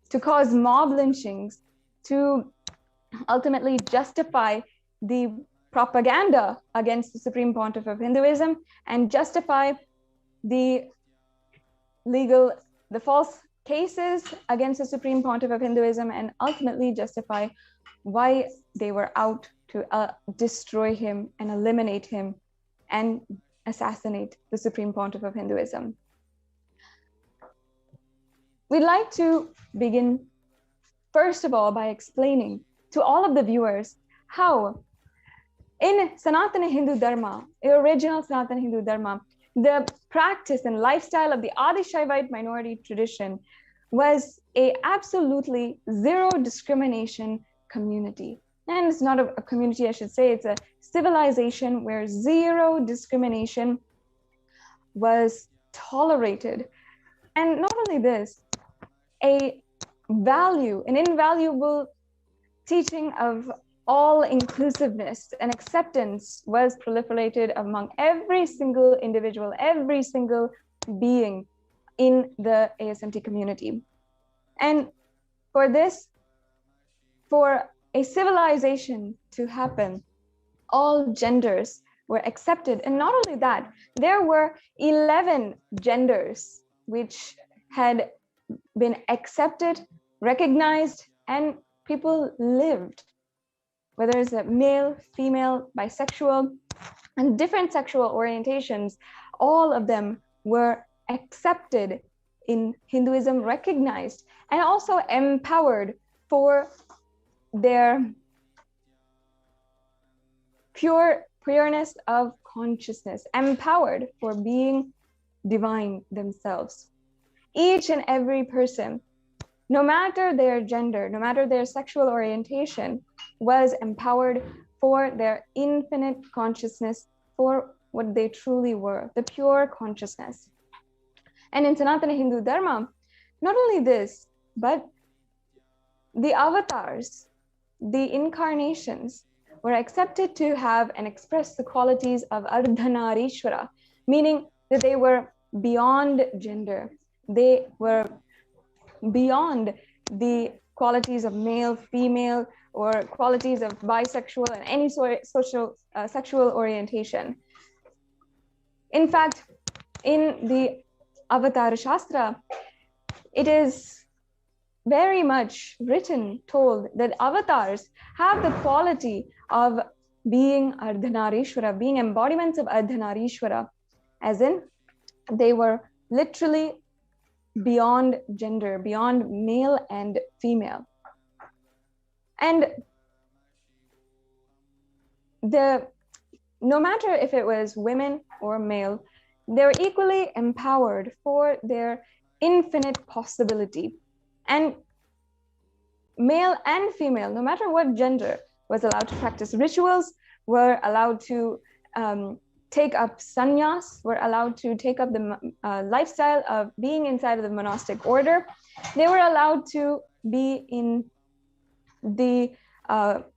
S5: to cause mob lynchings, to ultimately justify the propaganda against the Supreme Pontiff of Hinduism and justify the false cases against the Supreme Pontiff of Hinduism, and ultimately justify why they were out to destroy him and eliminate him and assassinate the Supreme Pontiff of Hinduism. We'd like to begin, first of all, by explaining to all of the viewers how in Sanatana Hindu Dharma, the original Sanatana Hindu Dharma, the practice and lifestyle of the Adi Shaivite minority tradition was a absolutely zero discrimination community. And it's not a community, I should say, it's a civilization where zero discrimination was tolerated. And not only this, an invaluable teaching of all inclusiveness and acceptance was proliferated among every single individual, every single being in the ASMT community. And for a civilization to happen, all genders were accepted. And not only that, there were 11 genders which had been accepted, recognized, and people lived, whether it's a male, female, bisexual, and different sexual orientations, all of them were accepted in Hinduism, recognized, and also empowered for their pureness of consciousness, empowered for being divine themselves. Each and every person, no matter their gender, no matter their sexual orientation, was empowered for their infinite consciousness, for what they truly were, the pure consciousness. And in Sanatana Hindu Dharma, not only this, but the avatars, the incarnations, were accepted to have and express the qualities of Ardhanarishwara, meaning that they were beyond gender. They were beyond the qualities of male, female, or qualities of bisexual and any sort of sexual orientation. In fact, in the Avatar Shastra, it is very much written, told that avatars have the quality of being Ardhanarishwara, being embodiments of Ardhanarishwara, as in they were literally beyond gender, beyond male and female. And no matter if it was women or male, they were equally empowered for their infinite possibility. And male and female, no matter what gender, was allowed to practice rituals, were allowed to take up sannyas, were allowed to take up the lifestyle of being inside of the monastic order. They were allowed to be in the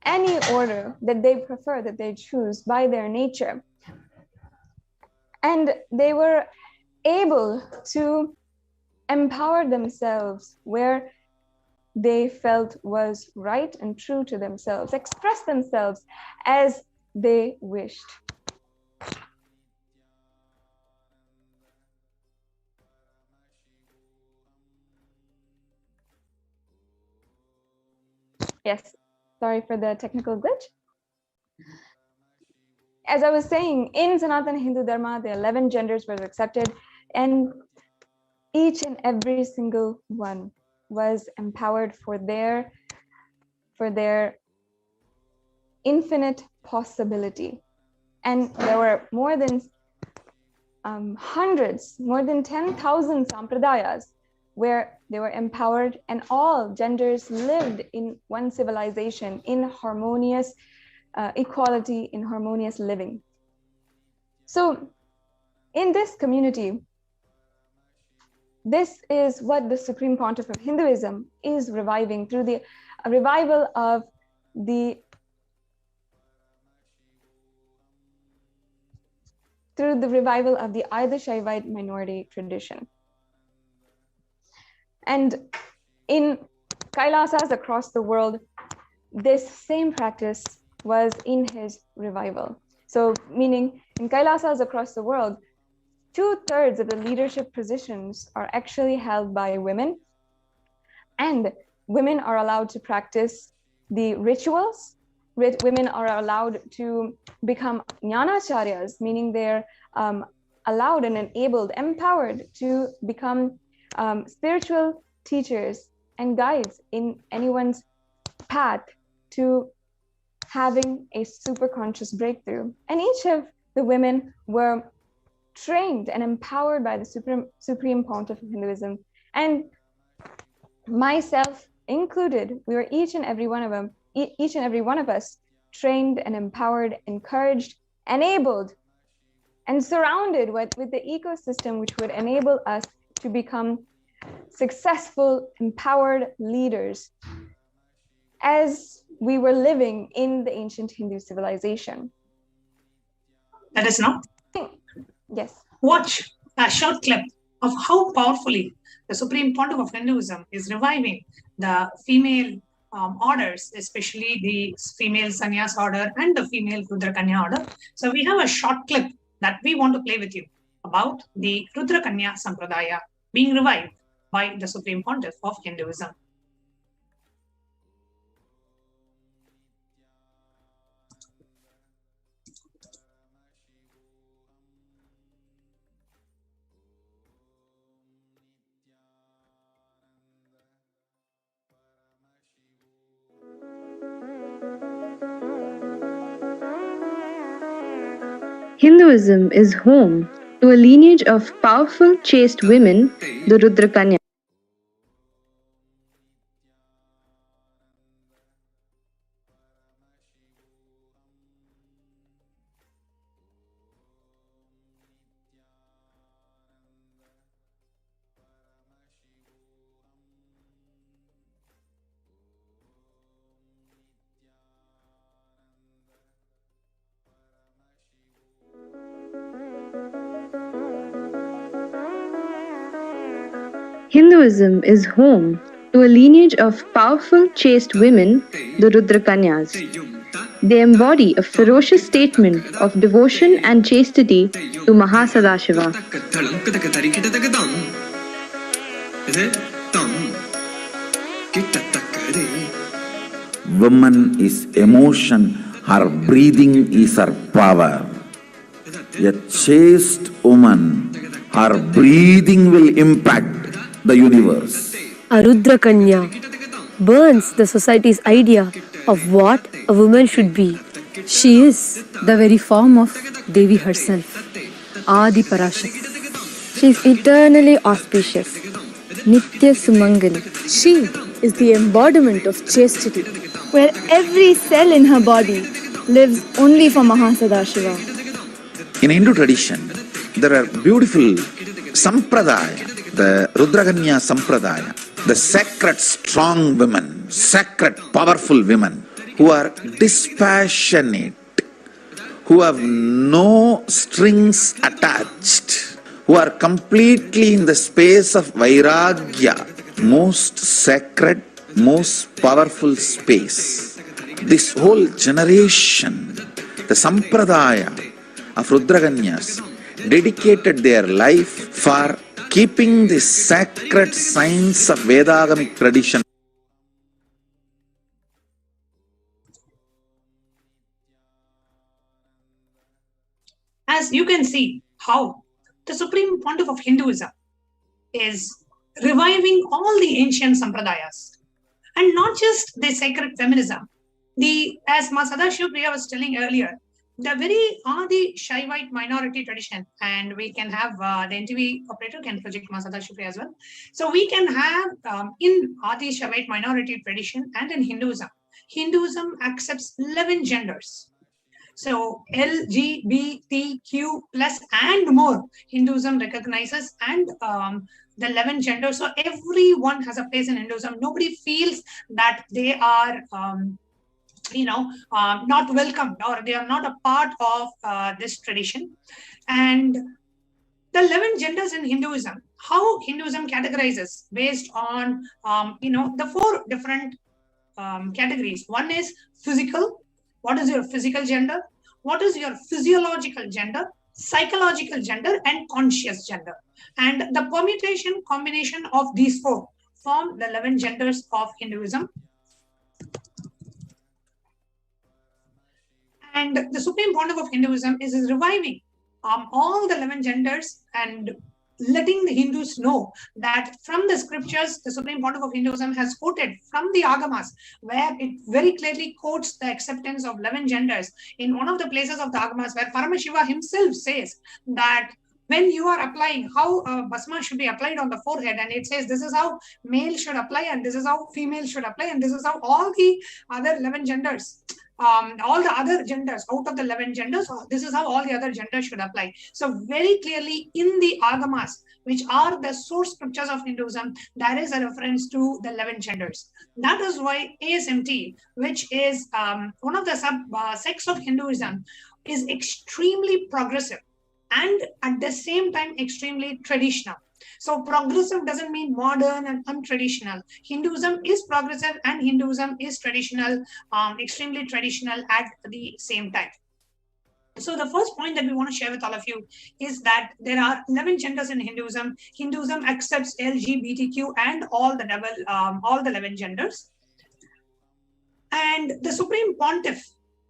S5: any order that they prefer, that they choose by their nature. And they were able to empower themselves where they felt was right and true to themselves, express themselves as they wished. Yes, sorry for the technical glitch. As I was saying, in Sanatana Hindu Dharma, the 11 genders were accepted, and each and every single one was empowered for their infinite possibility. And there were more than hundreds, more than 10,000 sampradayas where they were empowered, and all genders lived in one civilization in harmonious equality, in harmonious living. So in this community, this is what the Supreme Pontiff of Hinduism is reviving through the revival of the Aida Shaivite minority tradition. And in Kailasas across the world, this same practice was in his revival. So meaning in Kailasas across the world, 2/3 of the leadership positions are actually held by women, and women are allowed to practice the rituals. Women are allowed to become jnanacharyas, meaning they're allowed and enabled, empowered to become spiritual teachers and guides in anyone's path to having a super conscious breakthrough. And each of the women were trained and empowered by the Supreme Pontiff of Hinduism, and myself included. We were each and every one of us trained and empowered, encouraged, enabled, and surrounded with the ecosystem which would enable us to become successful, empowered leaders as we were living in the ancient Hindu civilization.
S6: Let us now
S5: Yes.
S6: watch a short clip of how powerfully the Supreme Pontiff of Hinduism is reviving the female orders, especially the female sannyas order and the female Rudra Kanya order. So we have a short clip that we want to play with you about the Rudra Kanya Sampradaya being revived by the Supreme Pontiff of Hinduism.
S7: Hinduism is home to a lineage of powerful, chaste women, the Rudrakanya. Hinduism is home to a lineage of powerful, chaste women, the Rudrakanyas. They embody a ferocious statement of devotion and chastity to Mahasadashiva.
S2: Woman is emotion, her breathing is her power. A chaste woman, her breathing will impact the universe.
S8: A Rudra Kanya burns the society's idea of what a woman should be. She is the very form of Devi herself, Adi Parashakti. She is eternally auspicious, Nitya Sumangali. She is the embodiment of chastity, where every cell in her body lives only for Mahasadashiva.
S2: In Hindu tradition, there are beautiful sampradaya, the Rudrakanya Sampradaya, the sacred strong women, sacred powerful women who are dispassionate, who have no strings attached, who are completely in the space of Vairagya, most sacred, most powerful space. This whole generation, the Sampradaya of Rudrakanyas, dedicated their life for keeping the sacred science of Vedagamic tradition.
S6: As you can see how the Supreme Pontiff of Hinduism is reviving all the ancient sampradayas and not just the sacred feminism. As Sadashiva Priya was telling earlier, the very Adi Shaivite minority tradition, and we can have the NTV operator can project Sadashiva Priya as well. So we can have in Adi Shaivite minority tradition and in Hinduism, Hinduism accepts 11 genders. So LGBTQ plus and more, Hinduism recognizes and the 11 genders. So everyone has a place in Hinduism. Nobody feels that they are not welcomed or they are not a part of this tradition. And the 11 genders in Hinduism, how Hinduism categorizes based on the 4 different categories. One is physical. What is your physical gender? What is your physiological gender, psychological gender, and conscious gender? And the permutation combination of these 4 form the 11 genders of Hinduism. And the Supreme Pontiff of Hinduism is reviving all the 11 genders and letting the Hindus know that from the scriptures, the Supreme Pontiff of Hinduism has quoted from the Agamas, where it very clearly quotes the acceptance of 11 genders. In one of the places of the Agamas, where Paramashiva himself says that when you are applying, how Bhasma should be applied on the forehead, and it says this is how male should apply, and this is how female should apply, and this is how all the other 11 genders, all the other genders out of the 11 genders, this is how all the other genders should apply. So very clearly in the Agamas, which are the source scriptures of Hinduism, there is a reference to the 11 genders. That is why ASMT, which is one of the sects of Hinduism, is extremely progressive and at the same time extremely traditional. So progressive doesn't mean modern and untraditional. Hinduism is progressive and Hinduism is traditional, extremely traditional at the same time. So the first point that we want to share with all of you is that there are 11 genders in Hinduism. Hinduism accepts LGBTQ and all the 11 genders. And the Supreme Pontiff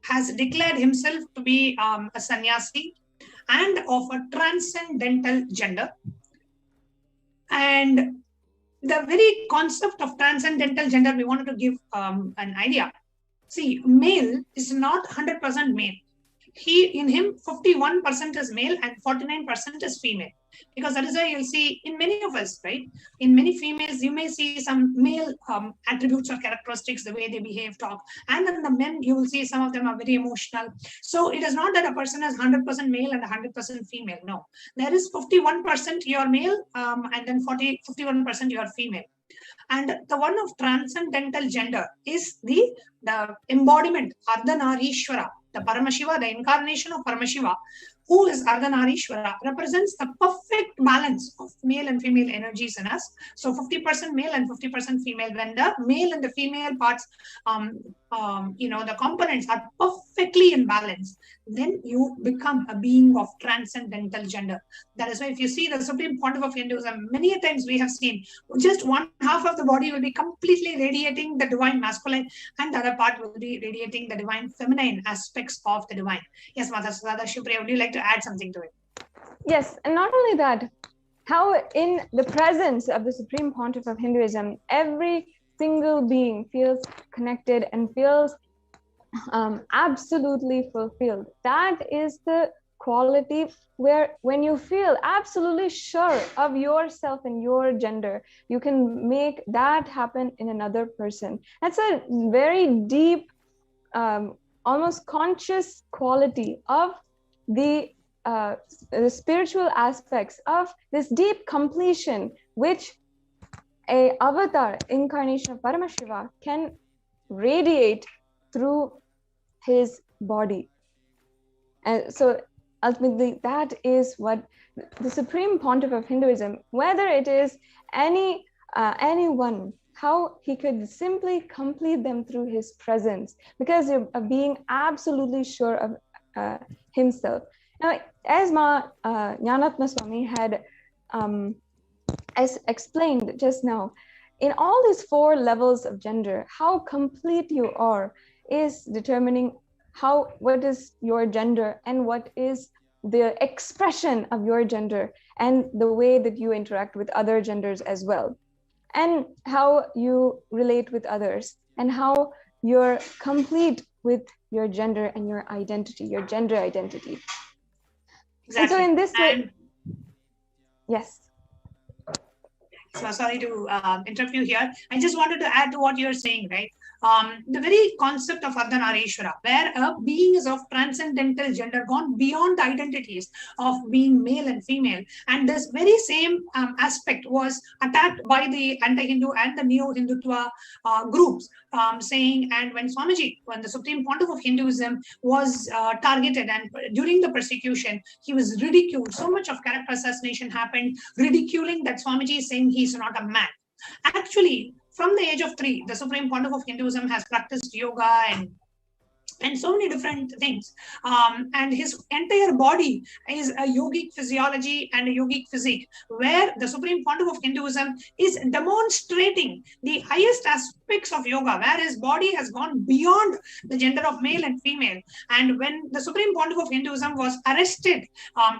S6: has declared himself to be a sannyasi and of a transcendental gender. And the very concept of transcendental gender, we wanted to give an idea. See, male is not 100% male. in him 51% is male and 49% is female. Because that is why you'll see in many of us, right? In many females, you may see some male attributes or characteristics, the way they behave, talk. And in the men, you will see some of them are very emotional. So it is not that a person is 100% male and 100% female. No, there is 51% you are male and then 51% you are female. And the one of transcendental gender is the embodiment, Ardhanarishwara, the Paramashiva, the incarnation of Paramashiva, who is Ardhanarishwara, represents the perfect balance of male and female energies in us. So 50% male and 50% female. When the male and the female parts, the components are perfectly in balance, then you become a being of transcendental gender. That is why if you see the Supreme Pontiff of Hinduism, many times we have seen just one half of the body will be completely radiating the divine masculine and the other part will be radiating the divine feminine aspects of the divine. Yes, Mother Shivpriya, would you like to add something to it?
S5: Yes, and not only that, how in the presence of the Supreme Pontiff of Hinduism, every single being feels connected and feels absolutely fulfilled. That is the quality where when you feel absolutely sure of yourself and your gender, you can make that happen in another person. That's a very deep, almost conscious quality of the spiritual aspects of this deep completion, which a avatar incarnation of Paramashiva can radiate through his body. And so ultimately that is what the Supreme Pontiff of Hinduism, whether it is anyone, how he could simply complete them through his presence, because of being absolutely sure of himself. Now, as Jnanatma Swami had as explained just now, in all these 4 levels of gender, how complete you are is determining what is your gender and what is the expression of your gender and the way that you interact with other genders as well, and how you relate with others and how you're complete with your gender and your identity, your gender identity.
S6: Exactly.
S5: And so in this way, yes.
S6: So sorry to interrupt you here. I just wanted to add to what you're saying, right? The very concept of Ardhanarishwara, where a being is of transcendental gender, gone beyond the identities of being male and female. And this very same aspect was attacked by the anti-Hindu and the neo-Hindutva groups, saying, and when the Supreme Pontiff of Hinduism was targeted and during the persecution, he was ridiculed. So much of character assassination happened, ridiculing that Swamiji, saying he's not a man. Actually, from the age of 3, the Supreme Pontiff of Hinduism has practiced yoga and so many different things. And his entire body is a yogic physiology and a yogic physique, where the Supreme Pontiff of Hinduism is demonstrating the highest aspects of yoga, where his body has gone beyond the gender of male and female. And when the Supreme Pontiff of Hinduism was arrested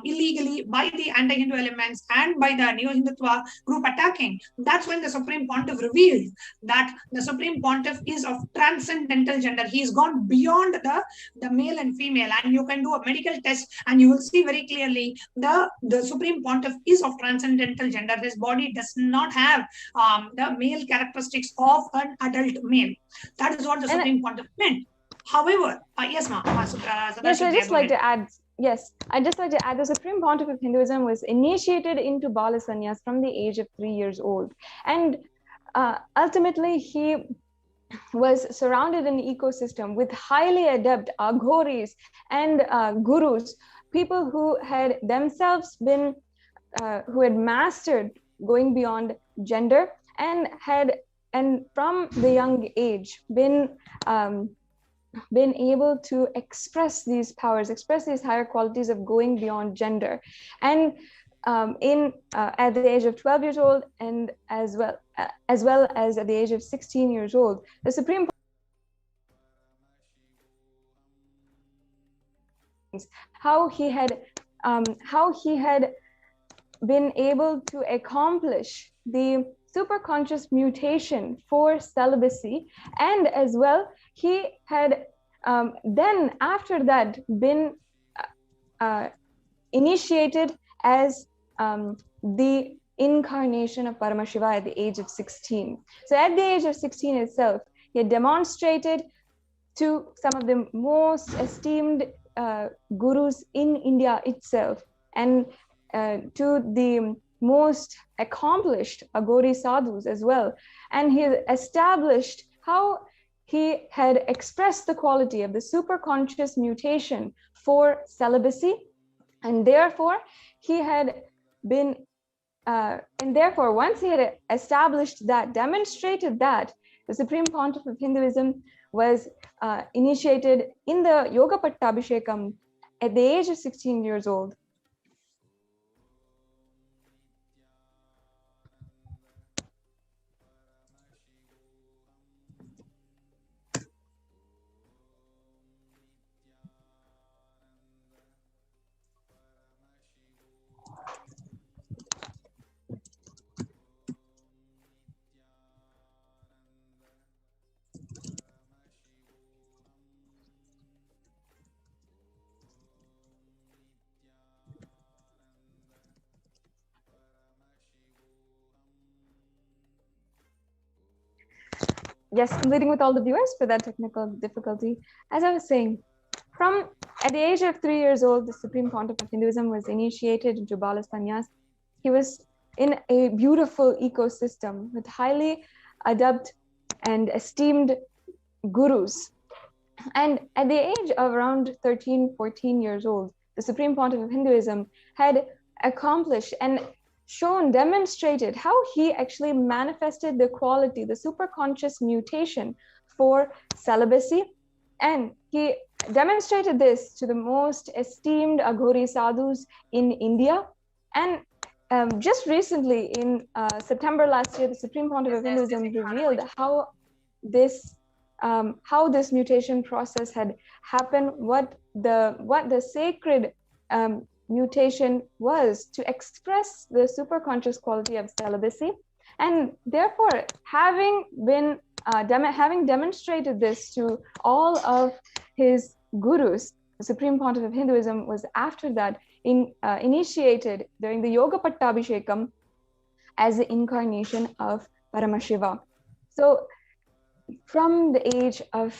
S6: illegally by the anti-Hindu elements and by the neo-Hindutva group attacking, that's when the Supreme Pontiff revealed that the Supreme Pontiff is of transcendental gender. He's gone beyond the male and female, and you can do a medical test and you will see very clearly the Supreme Pontiff is of transcendental gender. His body does not have the male characteristics of an adult male. That is what the Supreme Pontiff meant. However, yes, ma'am.
S5: Yes, I'd just like to add. Yes, I'd just like to add the Supreme Pontiff of Hinduism was initiated into Bala Sannyas from the age of 3 years old, and ultimately he was surrounded in an ecosystem with highly adept aghoris and gurus, people who had themselves been, who had mastered going beyond gender and from the young age been able to express these powers, express these higher qualities of going beyond gender. And at the age of 12 years old, and as well as at the age of 16 years old, the Supreme how he had been able to accomplish the superconscious mutation for celibacy, and as well he had then after that been initiated as the incarnation of Paramashiva at the age of 16. So at the age of 16 itself, he had demonstrated to some of the most esteemed gurus in India itself, and to the most accomplished Aghori sadhus as well. And he established how he had expressed the quality of the superconscious mutation for celibacy, and therefore he had been and therefore once he had established that, demonstrated that, the Supreme Pontiff of Hinduism was initiated in the Yoga Pattabhishekam at the age of 16 years old. Yes, completing with all the viewers for that technical difficulty. As I was saying, at the age of 3 years old, the Supreme Pontiff of Hinduism was initiated into Bala Sannyas. He was in a beautiful ecosystem with highly adept and esteemed gurus. And at the age of around 13, 14 years old, the Supreme Pontiff of Hinduism had accomplished and demonstrated how he actually manifested the quality, the superconscious mutation for celibacy. And he demonstrated this to the most esteemed Aghori sadhus in India. And just recently, in September last year, the Supreme Pontiff of Hinduism revealed how this mutation process had happened, what the sacred mutation was to express the superconscious quality of celibacy. And therefore, having demonstrated this to all of his gurus, the Supreme Pontiff of Hinduism was after that initiated during the Yoga Pattabhishekam as the incarnation of Paramashiva. So from the age of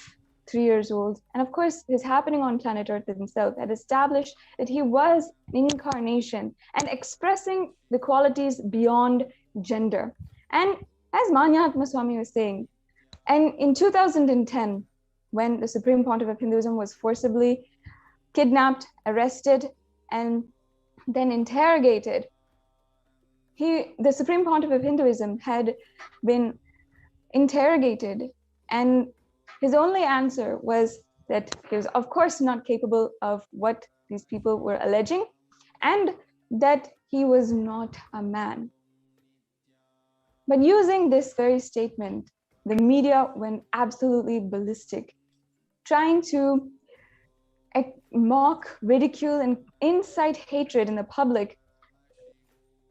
S5: 3 years old, and of course his happening on planet Earth himself had established that he was an incarnation and expressing the qualities beyond gender. And as Manyahatma Swami was saying, and in 2010, when the Supreme Pontiff of Hinduism was forcibly kidnapped, arrested, and then interrogated, the Supreme Pontiff of Hinduism had been interrogated, and his only answer was that he was of course not capable of what these people were alleging, and that he was not a man. But using this very statement, the media went absolutely ballistic, trying to mock, ridicule, and incite hatred in the public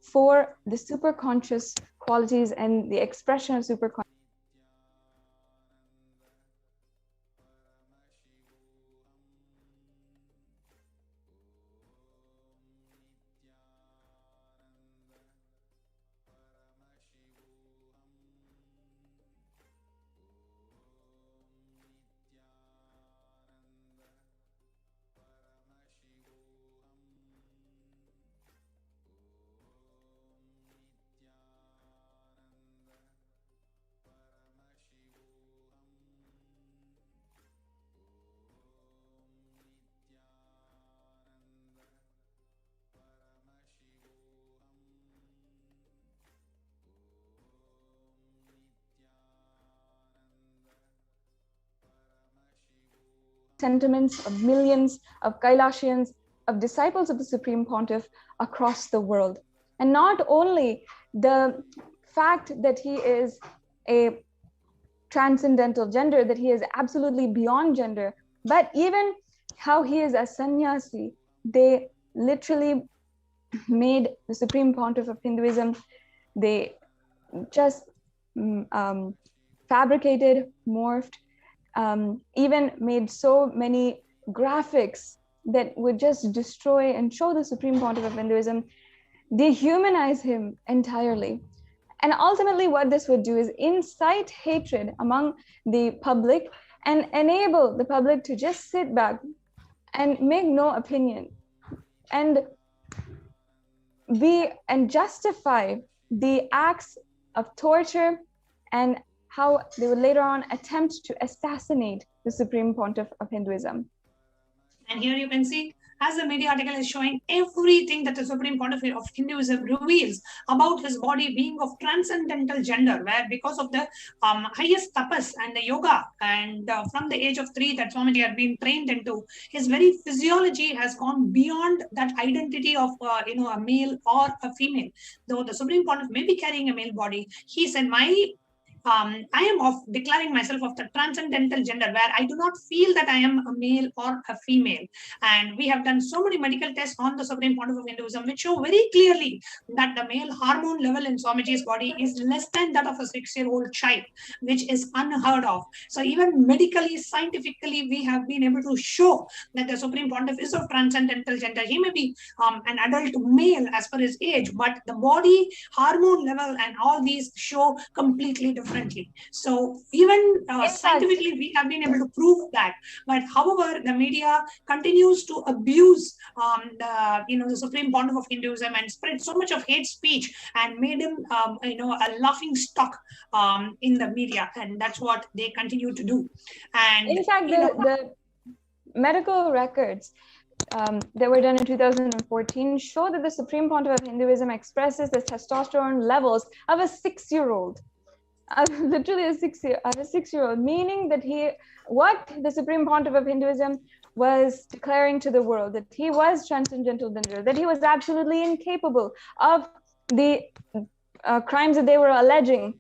S5: for the superconscious qualities and the expression of superconscious. Sentiments of millions of Kailashians, of disciples of the Supreme Pontiff across the world. And not only the fact that he is a transcendental gender, that he is absolutely beyond gender, but even how he is a sannyasi. They literally made the Supreme Pontiff of Hinduism, they just fabricated, morphed, even made so many graphics that would just destroy and show the Supreme Pontiff of Hinduism, dehumanize him entirely. And ultimately what this would do is incite hatred among the public and enable the public to just sit back and make no opinion and justify the acts of torture and how they would later on attempt to assassinate the Supreme Pontiff of Hinduism.
S6: And here you can see, as the media article is showing, everything that the Supreme Pontiff of Hinduism reveals about his body being of transcendental gender, where because of the highest tapas and the yoga, and from the age of 3 that Swamiji had been trained into, his very physiology has gone beyond that identity of a male or a female. Though the Supreme Pontiff may be carrying a male body, he said, I am of declaring myself of the transcendental gender, where I do not feel that I am a male or a female. And we have done so many medical tests on the Supreme Pontiff of Hinduism, which show very clearly that the male hormone level in Swamiji's body is less than that of a 6-year-old child, which is unheard of. So even medically, scientifically, we have been able to show that the Supreme Pontiff is of transcendental gender. He may be an adult male as per his age, but the body, hormone level, and all these show completely differently. So even scientifically, we have been able to prove that. But however, the media continues to abuse the Supreme Pontiff of Hinduism and spread so much of hate speech and made him a laughing stock in the media, and that's what they continue to do. And
S5: in fact, the medical records that were done in 2014 show that the Supreme Pontiff of Hinduism expresses the testosterone levels of a 6-year-old. Literally a 6-year-old, meaning that what the Supreme Pontiff of Hinduism was declaring to the world, that he was transcendental gender, that he was absolutely incapable of the crimes that they were alleging,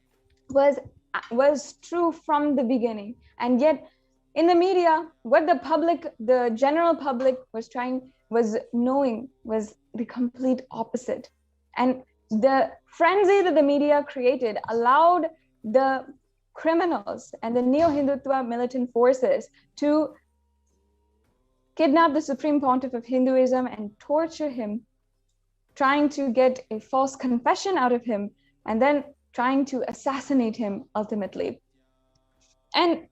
S5: was true from the beginning. And yet in the media, what the general public was knowing was the complete opposite. And the frenzy that the media created allowed the criminals and the neo-Hindutva militant forces to kidnap the Supreme Pontiff of Hinduism and torture him, trying to get a false confession out of him, and then trying to assassinate him ultimately. And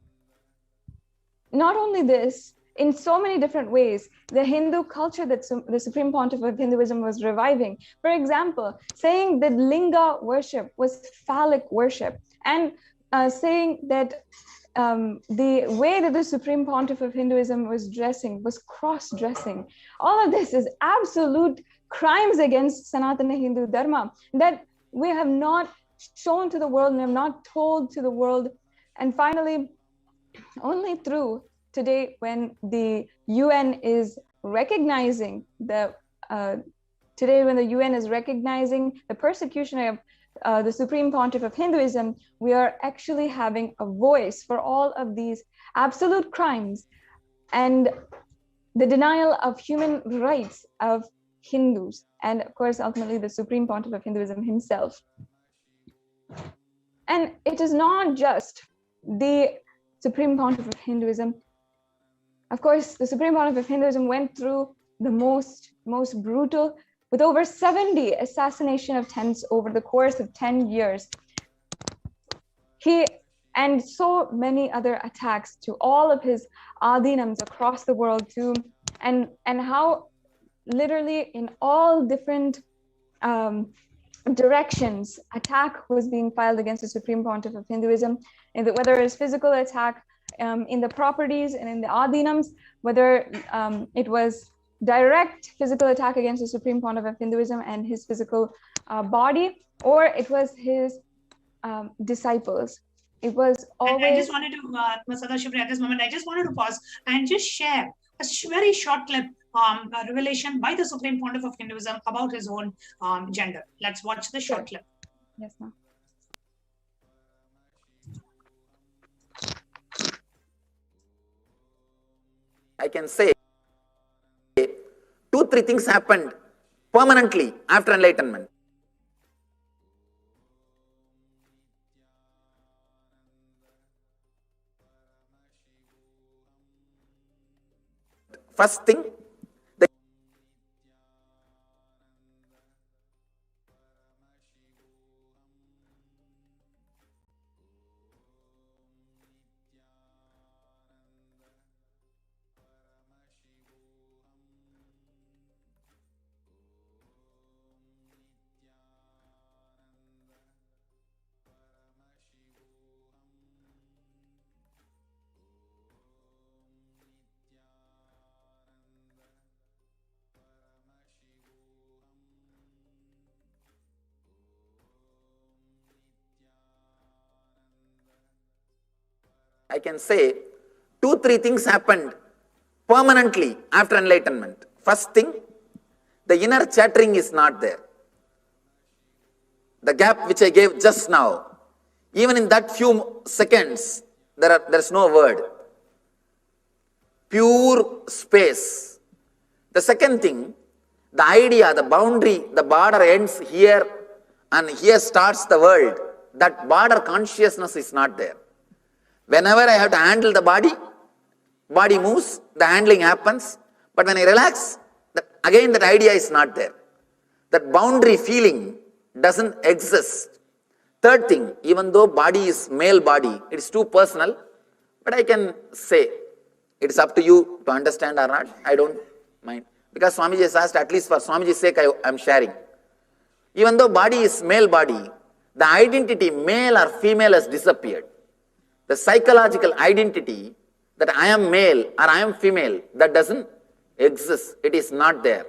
S5: not only this, in so many different ways, the Hindu culture that the Supreme Pontiff of Hinduism was reviving. For example, saying that linga worship was phallic worship, and saying that the way that the Supreme Pontiff of Hinduism was dressing was cross-dressing. All of this is absolute crimes against Sanatana Hindu Dharma that we have not shown to the world and have not told to the world. And finally, only through today, when the UN is recognizing the persecution of the Supreme Pontiff of Hinduism, we are actually having a voice for all of these absolute crimes and the denial of human rights of Hindus, and of course, ultimately the Supreme Pontiff of Hinduism himself. And it is not just the Supreme Pontiff of Hinduism. Of course, the Supreme Pontiff of Hinduism went through the most brutal, with over 70 assassination attempts over the course of 10 years. And so many other attacks to all of his adinams across the world too, and how literally in all different directions, attack was being filed against the Supreme Pontiff of Hinduism, whether it's physical attack in the properties and in the adinams, whether it was direct physical attack against the Supreme Pontiff of Hinduism and his physical body, or it was his disciples. It was always.
S6: I just wanted to, Sadashivri, at this moment, I just wanted to pause and just share a very short clip, a revelation by the Supreme Pontiff of Hinduism about his own gender. Let's watch the short clip.
S5: Yes, ma'am.
S9: I can say 2-3 things happened permanently after enlightenment. First thing, I can say 2-3 things happened permanently after enlightenment. First thing, the inner chattering is not there. The gap which I gave just now, even in that few seconds, there's no word. Pure space. The second thing, the idea, the boundary, the border ends here and here starts the world. That border consciousness is not there. Whenever I have to handle the body moves, the handling happens. But when I relax, again that idea is not there. That boundary feeling doesn't exist. Third thing, even though body is male body, it is too personal, but I can say, it is up to you to understand or not, I don't mind. Because Swamiji has asked, at least for Swamiji's sake, I am sharing. Even though body is male body, the identity male or female has disappeared. The psychological identity that I am male or I am female, that doesn't exist. It is not there.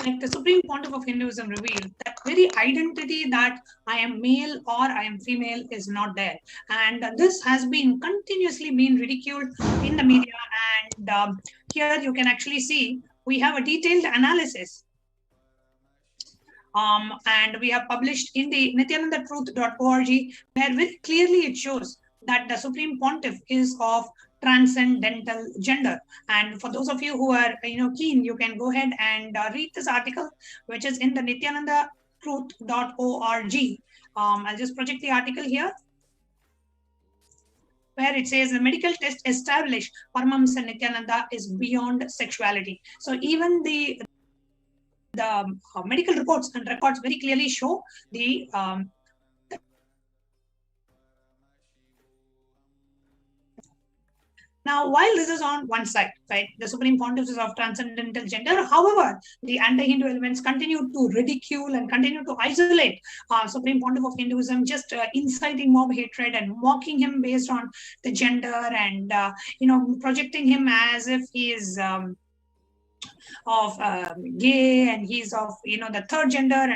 S6: Like the Supreme Pontiff of Hinduism revealed, that very identity that I am male or I am female is not there. And this has been continuously been ridiculed in the media. And here you can actually see, we have a detailed analysis. And we have published in the nithyanandatruth.org, where very clearly it shows that the Supreme Pontiff is of transcendental gender. And for those of you who are keen, you can go ahead and read this article, which is in the nithyanandatruth.org. I'll just project the article here, where it says the medical test established Paramahamsa Nithyananda is beyond sexuality. So even the medical reports and records very clearly show the now, while this is on one side, right, the Supreme Pontiff is of transcendental gender. However, the anti-Hindu elements continue to ridicule and continue to isolate Supreme Pontiff of Hinduism, just inciting mob hatred and mocking him based on the gender, and projecting him as if he is of gay and he's of the third gender.